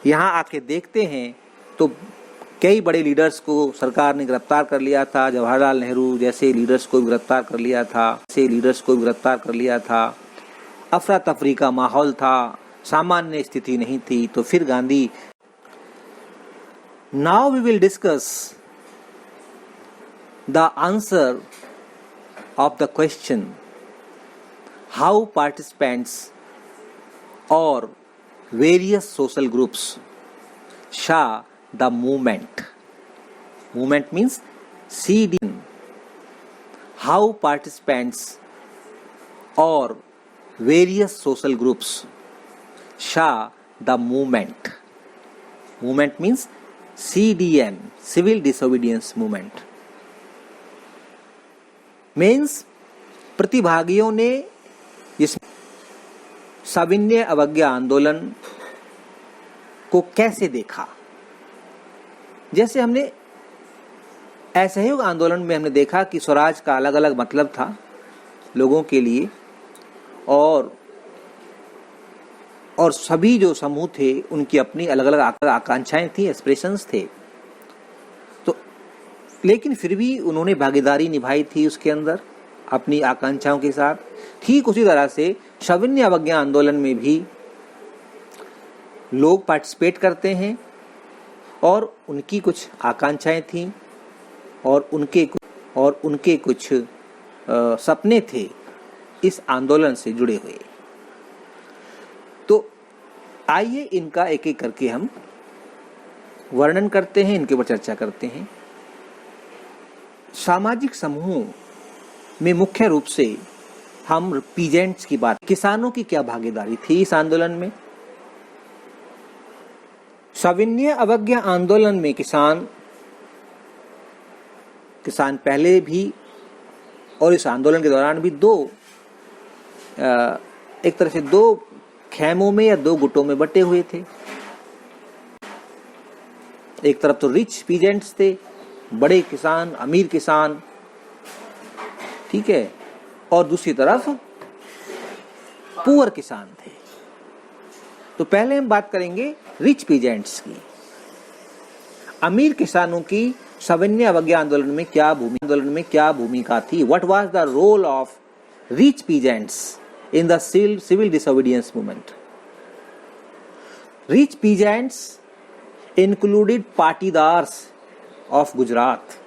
यहाँ आके देखते हैं तो कई बड़े लीडर्स को सरकार ने गिरफ्तार कर लिया था। जवाहरलाल नेहरू जैसे लीडर्स को गिरफ्तार कर लिया था। अफरा तफरी का माहौल था, सामान्य स्थिति नहीं थी। तो फिर Gandhi. Now we will discuss the answer of the question how participants और various social groups saw the movement. Movement means seeding. How participants or various social groups saw the movement. Movement means CDM, Civil Disobedience Movement. Means प्रतिभागियों ने इस सविनय अवज्ञा आंदोलन को कैसे देखा। जैसे हमने असहयोग आंदोलन में हमने देखा कि स्वराज का अलग अलग मतलब था लोगों के लिए, और सभी जो समूह थे उनकी अपनी अलग अलग आकांक्षाएं थी, एस्पिरेशंस थे। तो लेकिन फिर भी उन्होंने भागीदारी निभाई थी उसके अंदर अपनी आकांक्षाओं के साथ। ठीक उसी तरह से सविनय अवज्ञा आंदोलन में भी लोग पार्टिसिपेट करते हैं और उनकी कुछ आकांक्षाएं थीं और उनके कुछ सपने थे इस आंदोलन से जुड़े हुए। तो आइए इनका एक एक करके हम वर्णन करते हैं, इनके ऊपर चर्चा करते हैं। सामाजिक समूहों में मुख्य रूप से हम पीजेंट्स की बात, किसानों की क्या भागीदारी थी इस आंदोलन में। सविनय अवज्ञा आंदोलन में किसान पहले भी और इस आंदोलन के दौरान भी एक तरह से दो खेमों में या दो गुटों में बटे हुए थे। एक तरफ तो रिच पीजेंट्स थे, बड़े किसान, अमीर किसान, ठीक है, और दूसरी तरफ पुअर किसान थे। तो पहले हम बात करेंगे रिच पीजेंट्स की। अमीर किसानों की सविनय अवज्ञा आंदोलन में क्या भूमिका थी? What was the role of rich peasants in the civil disobedience movement? Rich peasants included Patidars of Gujarat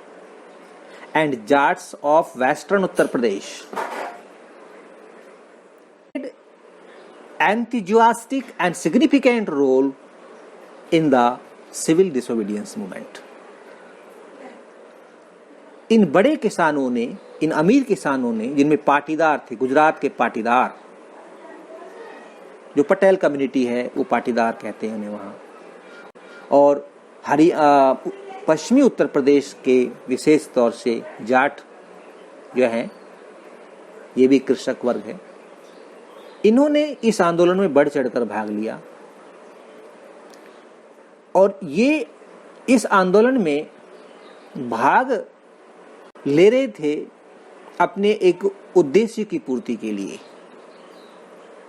and Jats of Western Uttar Pradesh. Enthusiastic and significant role in the civil disobedience movement. इन बड़े किसानों ने, इन अमीर किसानों ने, जिनमें पाटीदार थे, गुजरात के पाटीदार, जो पटेल कम्युनिटी है वो पाटीदार कहते हैं उन्हें वहाँ, और पश्चिमी उत्तर प्रदेश के विशेष तौर से जाट जो हैं, ये भी कृषक वर्ग है। इन्होंने इस आंदोलन में बढ़ चढ़कर भाग लिया और ये इस आंदोलन में भाग ले रहे थे अपने एक उद्देश्य की पूर्ति के लिए।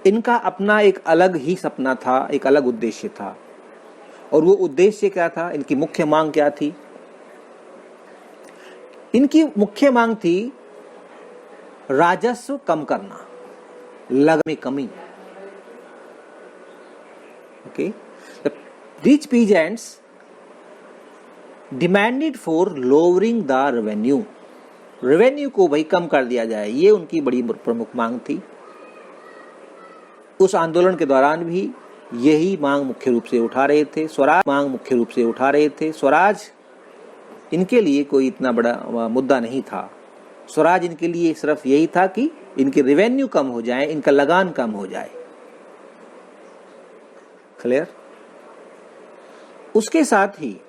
इनका अपना एक अलग ही सपना था, एक अलग उद्देश्य था, और वो उद्देश्य क्या था? इनकी मुख्य मांग क्या थी? इनकी मुख्य मांग थी राजस्व कम करना, लगन में कमी। Okay, the rich peasants demanded for lowering the revenue को भाई कम कर दिया जाए, ये उनकी बड़ी प्रमुख मांग थी। उस आंदोलन के दौरान भी यही मांग मुख्य रूप से उठा रहे थे। स्वराज इनके लिए कोई इतना बड़ा मुद्दा नहीं था। स्वराज इनके लिए सिर्फ यही था कि इनके रेवेन्यू कम हो जाए, इनका लगान कम हो जाए। क्लियर? उसके साथ ही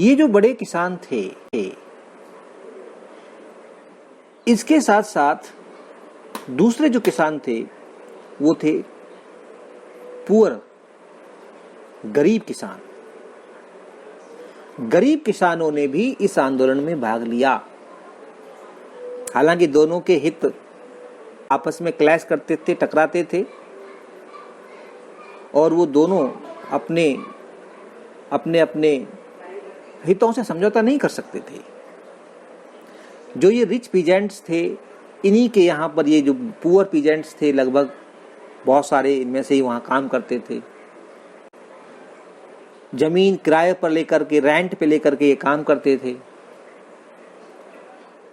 ये जो बड़े किसान थे, इसके साथ साथ दूसरे जो किसान थे वो थे पुअर, गरीब किसान। गरीब किसानों ने भी इस आंदोलन में भाग लिया। हालांकि दोनों के हित आपस में क्लैश करते थे, टकराते थे, और वो दोनों अपने अपने अपने हितों से समझौता नहीं कर सकते थे। जो ये रिच पीजेंट्स थे, इन्हीं के यहाँ पर ये जो पुअर पीजेंट्स थे, लगभग बहुत सारे इनमें से ही वहाँ काम करते थे। जमीन किराए पर लेकर के, रेंट पे लेकर के ये काम करते थे।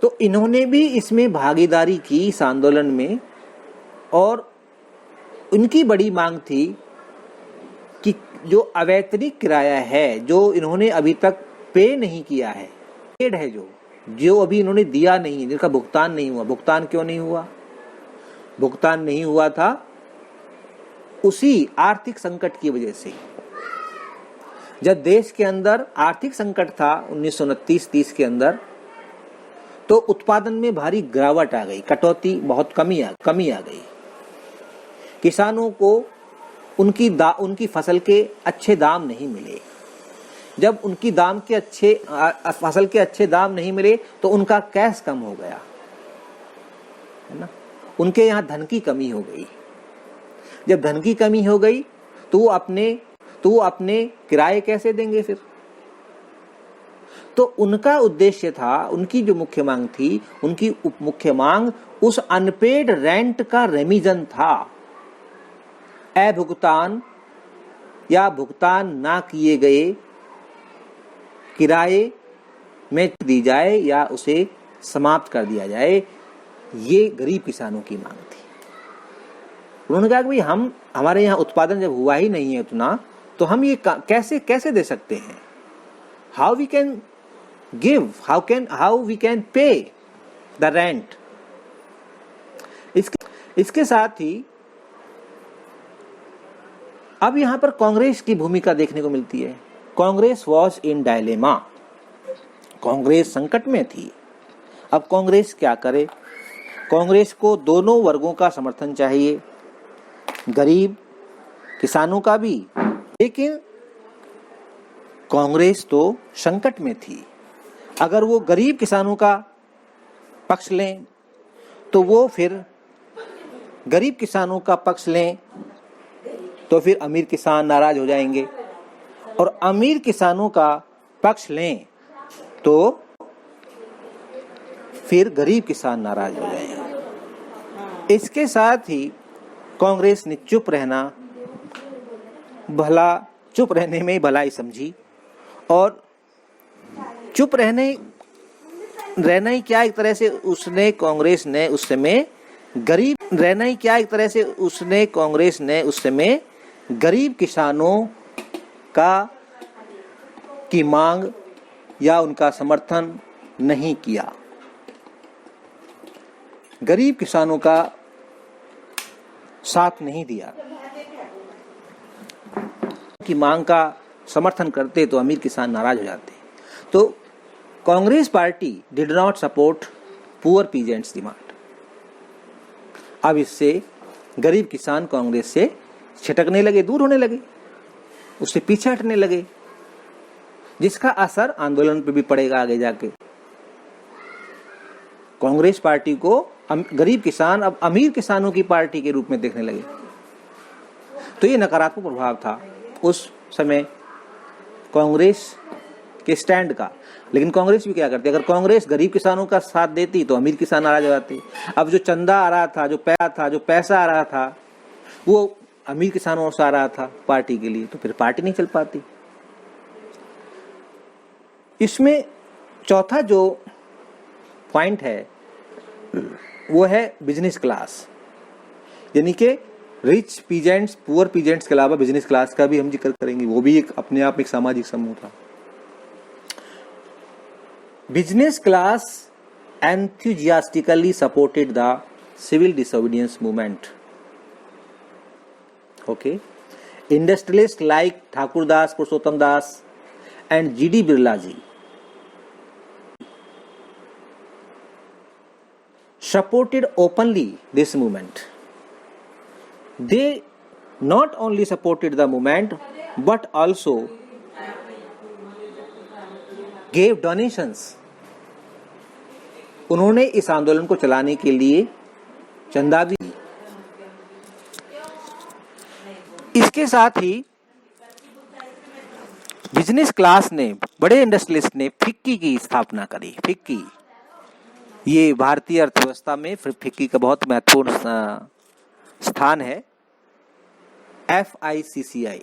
तो इन्होंने भी इसमें भागीदारी की इस आंदोलन में, और उनकी बड़ी मांग थी कि जो अवैतनिक किराया है, जो इन्होंने अभी तक पे नहीं किया है, पेड है, जो अभी इन्होंने दिया नहीं है, जिनका भुगतान नहीं हुआ। भुगतान क्यों नहीं हुआ? भुगतान नहीं हुआ था उसी आर्थिक संकट की वजह से। जब देश के अंदर आर्थिक संकट था 1929-30 के अंदर, तो उत्पादन में भारी गिरावट आ गई, कटौती, बहुत कमी आ गई। किसानों को उनकी फसल के अच्छे दाम नहीं मिले। जब उनकी फसल के अच्छे दाम नहीं मिले तो उनका कैश कम हो गया, है ना। उनके यहाँ धन की कमी हो गई। जब धन की कमी हो गई तो वो अपने किराए कैसे देंगे फिर? तो उनका उद्देश्य था, उनकी जो मुख्य मांग थी, उनकी मुख्य मांग उस अनपेड रेंट का रेमिजन था। अभुगतान या भुगतान ना किए गए किराए में दी जाए या उसे समाप्त कर दिया जाए, ये गरीब किसानों की मांग थी। उन्होंने कहा कि भाई हमारे यहाँ उत्पादन जब हुआ ही नहीं है उतना, तो हम ये कैसे दे सकते हैं? How we can give, how we can pay the rent. इसके साथ ही अब यहाँ पर कांग्रेस की भूमिका देखने को मिलती है। Congress was in dilemma, Congress संकट में थी। अब कांग्रेस क्या करे? कांग्रेस को दोनों वर्गों का समर्थन चाहिए, गरीब किसानों का भी, लेकिन कांग्रेस तो संकट में थी। अगर वो गरीब किसानों का पक्ष लें तो वो फिर गरीब किसानों का पक्ष लें तो फिर अमीर किसान नाराज हो जाएंगे, और अमीर किसानों का पक्ष लें तो फिर गरीब किसान नाराज हो जाएंगे। इसके साथ ही कांग्रेस ने चुप रहने में भलाई समझी, और चुप रहना ही क्या एक तरह से कांग्रेस ने उस समय गरीब किसानों की मांग या उनका समर्थन नहीं किया। गरीब किसानों का साथ नहीं दिया। की मांग का समर्थन करते तो अमीर किसान नाराज हो जाते। तो Congress party did not support poor peasants demand. अब इससे गरीब किसान कांग्रेस से छिटकने लगे, दूर होने लगे, उससे पीछे हटने लगे, जिसका असर आंदोलन पे भी पड़ेगा आगे जाके। कांग्रेस पार्टी को गरीब किसान अब अमीर किसानों की पार्टी के रूप में देखने लगे। तो ये नकारात्मक प्रभाव था उस समय कांग्रेस के स्टैंड का। लेकिन कांग्रेस भी क्या करती, अगर कांग्रेस गरीब किसानों का साथ देती तो अमीर किसान नाराज हो जाते। अब जो चंदा आ रहा था, जो पैसा आ रहा था, वो अमीर किसानों से आ रहा था पार्टी के लिए, तो फिर पार्टी नहीं चल पाती। इसमें चौथा जो पॉइंट है वो है बिजनेस क्लास, यानी कि रिच पीजेंट्स, पुअर पीजेंट्स के अलावा बिजनेस क्लास का भी हम जिक्र करेंगे। वो भी एक अपने आप एक सामाजिक समूह था। Business class enthusiastically supported the civil disobedience movement. Okay, industrialists like Thakur Das, Purushottam Das, and G.D. Birla ji supported openly this movement. They not only supported the movement but also gave donations, उन्होंने इस आंदोलन को चलाने के लिए चंदा भी। इसके साथ ही बिजनेस क्लास ने, बड़े इंडस्ट्रियलिस्ट ने फिक्की की स्थापना करी। फिक्की, ये भारतीय अर्थव्यवस्था में फिक्की का बहुत महत्वपूर्ण स्थान है। FICCI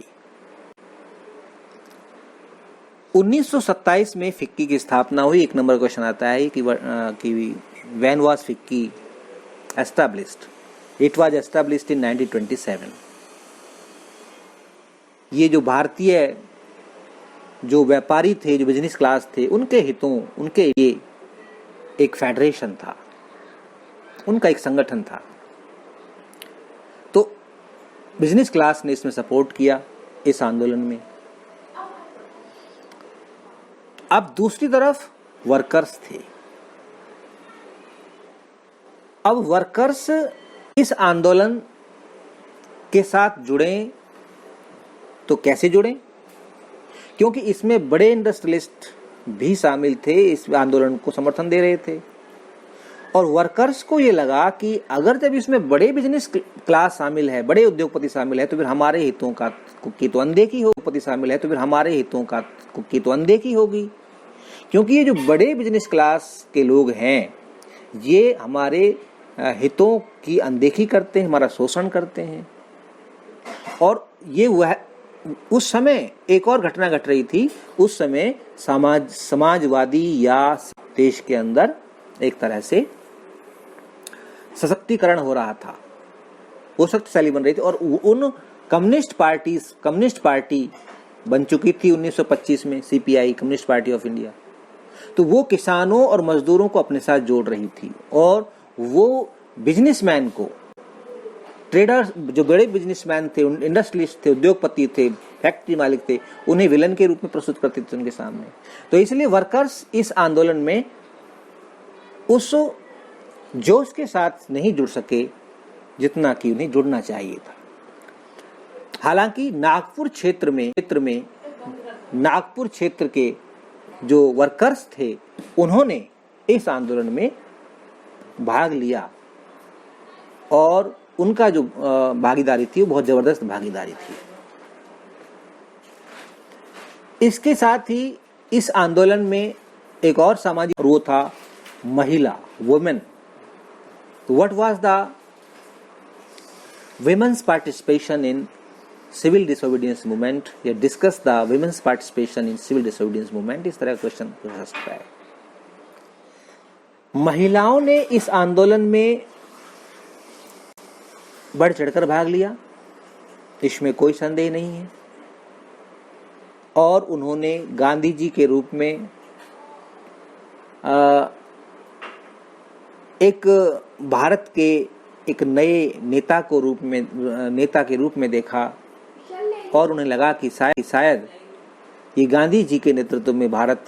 1927 में फिक्की की स्थापना हुई। एक नंबर क्वेश्चन आता है कि when was FICCI established? It was established in 1927। ये जो भारतीय जो व्यापारी थे, जो बिजनेस क्लास थे, उनके हितों, उनके लिए एक फेडरेशन था, उनका एक संगठन था। तो बिजनेस क्लास ने इसमें सपोर्ट किया, इस आंदोलन में। अब दूसरी तरफ वर्कर्स थे। अब वर्कर्स इस आंदोलन के साथ जुड़े तो कैसे जुड़े? क्योंकि इसमें बड़े इंडस्ट्रियलिस्ट भी शामिल थे, इस आंदोलन को समर्थन दे रहे थे। और वर्कर्स को ये लगा कि अगर जब इसमें बड़े बिजनेस क्लास शामिल है, बड़े उद्योगपति शामिल है, तो फिर हमारे हितों का की तो अनदेखी होगी। शामिल है तो फिर हमारे हितों का की तो अनदेखी होगी, क्योंकि ये जो बड़े बिजनेस क्लास के लोग हैं, ये हमारे हितों की अनदेखी करते हैं, हमारा शोषण करते हैं। और ये वह उस समय एक और घटना घट रही थी। उस समय समाजवादी या देश के अंदर एक तरह से सशक्तिकरण हो रहा था, वो शक्तिशाली बन रही थी। और उन कम्युनिस्ट पार्टी बन चुकी थी 1925 में, CPI, communist party of India. तो वो किसानों और मजदूरों को अपने साथ जोड़ रही थी, और वो बिजनेसमैन को, ट्रेडर्स, जो बड़े बिजनेसमैन थे, इंडस्ट्रियलिस्ट थे, उद्योगपति थे, फैक्ट्री मालिक थे, उन्हें विलन के रूप में प्रस्तुत करते थे उनके सामने। तो इसलिए वर्कर्स इस आंदोलन में उस जोश के साथ नहीं जुड़ सके जितना कि उन्हें जुड़ना चाहिए था। हालांकि नागपुर क्षेत्र के जो वर्कर्स थे, उन्होंने इस आंदोलन में भाग लिया, और उनका जो भागीदारी थी वो बहुत जबरदस्त भागीदारी थी। इसके साथ ही इस आंदोलन में एक और सामाजिक वो था महिला, women. What was the women's participation in civil disobedience movement, या discuss the women's participation in civil disobedience movement, इस तरह का क्वेश्चन पूछ सकता है। महिलाओं ने इस आंदोलन में बढ़ चढ़कर भाग लिया, इसमें कोई संदेह नहीं है। और उन्होंने गांधी जी के रूप में एक भारत के एक नए नेता के रूप में देखा, और उन्हें लगा कि शायद ये गांधी जी के नेतृत्व में भारत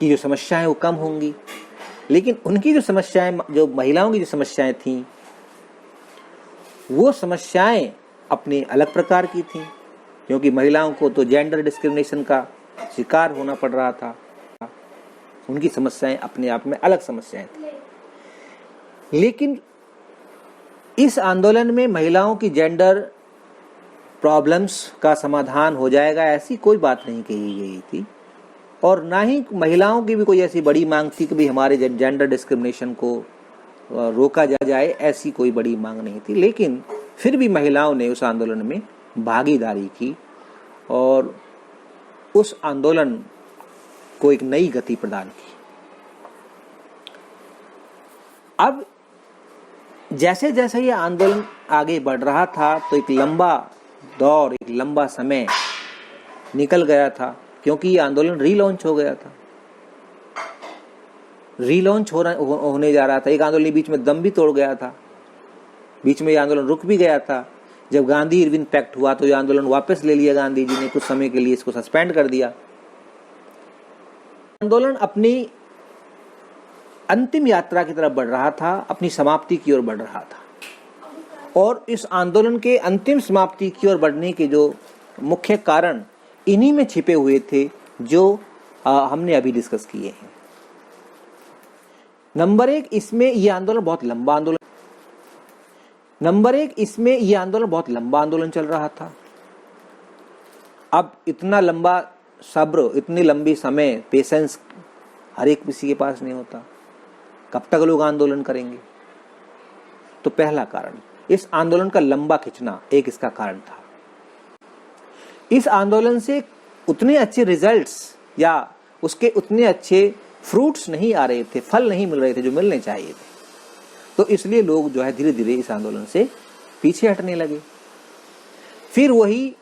की जो समस्याएं वो कम होंगी। लेकिन उनकी जो समस्याएं, जो महिलाओं की जो समस्याएं थीं, वो समस्याएं अपने अलग प्रकार की थीं, क्योंकि महिलाओं को तो जेंडर डिस्क्रिमिनेशन का शिकार होना पड़ रहा था। उनकी समस्याएं अपने आप में अलग समस्याएं थी। लेकिन इस आंदोलन में महिलाओं की जेंडर प्रॉब्लम्स का समाधान हो जाएगा, ऐसी कोई बात नहीं कही गई थी। और ना ही महिलाओं की भी कोई ऐसी बड़ी मांग थी कि भी हमारे जेंडर डिस्क्रिमिनेशन को रोका जाए, ऐसी कोई बड़ी मांग नहीं थी। लेकिन फिर भी महिलाओं ने उस आंदोलन में भागीदारी की और उस आंदोलन को एक नई गति प्रदान की। अब जैसे जैसे ये आंदोलन आगे बढ़ रहा था, तो एक लंबा दौर, एक लंबा समय निकल गया था, क्योंकि ये आंदोलन रीलॉन्च हो गया था, रीलॉन्च होने जा रहा था। एक आंदोलन बीच में दम भी तोड़ गया था, बीच में ये आंदोलन रुक भी गया था। जब गांधी इरविन पैक्ट हुआ तो ये आंदोलन वापस ले लिया गांधी जी ने, कुछ समय के लिए इसको सस्पेंड कर दिया। आंदोलन अपनी अंतिम यात्रा की तरफ बढ़ रहा था, अपनी समाप्ति की ओर बढ़ रहा था। और इस आंदोलन के अंतिम समाप्ति की ओर बढ़ने के जो मुख्य कारण इन्हीं में छिपे हुए थे, जो हमने अभी डिस्कस किए हैं। नंबर एक, इसमें यह आंदोलन बहुत लंबा आंदोलन चल रहा था। अब इतना लंबा सब्र, इतनी लंबी समय, पेशेंस हर एक किसी के पास नहीं होता। कब तक लोग आंदोलन करेंगे? तो पहला कारण, इस आंदोलन का लंबा खिंचना एक इसका कारण था। इस आंदोलन से उतने अच्छे रिजल्ट्स या उसके उतने अच्छे फ्रूट्स नहीं आ रहे थे, फल नहीं मिल रहे थे जो मिलने चाहिए थे। तो इसलिए लोग जो है धीरे धीरे इस आंदोलन से पीछे हटने लगे। फिर वही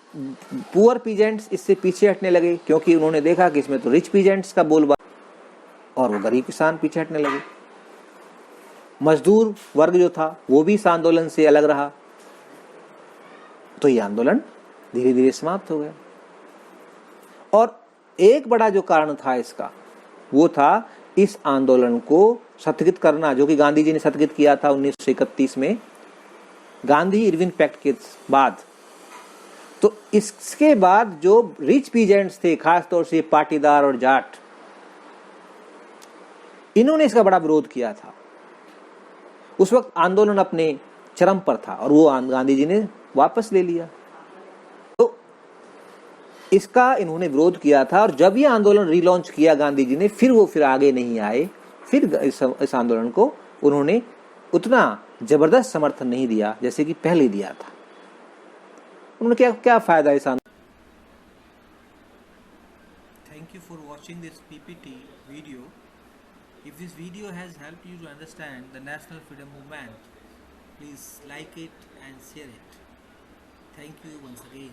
पुअर पीजेंट्स इससे पीछे हटने लगे, क्योंकि उन्होंने देखा कि इसमें तो रिच पीजेंट्स का बोलबाला, और वो गरीब किसान पीछे हटने लगे। मजदूर वर्ग जो था वो भी इस आंदोलन से अलग रहा। तो ये आंदोलन धीरे धीरे समाप्त हो गया। और एक बड़ा जो कारण था इसका, वो था इस आंदोलन को स्थगित करना, जो कि गांधी जी ने स्थगित किया था 1931 में गांधी इरविन पैक्ट के बाद। तो इसके बाद जो रिच पीजेंट्स थे, खासतौर से पाटीदार और जाट, इन्होंने इसका बड़ा विरोध किया था। उस वक्त आंदोलन अपने चरम पर था और वो गांधी जी ने वापस ले लिया। तो इसका इन्होंने विरोध किया था, और जब ये आंदोलन रीलॉन्च किया गांधी जी ने, फिर आगे नहीं आए। फिर इस आंदोलन को उन्होंने उतना जबरदस्त समर्थन नहीं दिया जैसे कि पहले दिया था। उन्होंने क्या फायदा इस आंदोलन। Thank you for watching this PPT video. If this video has helped you to understand the National Freedom Movement, please like it and share it. Thank you once again.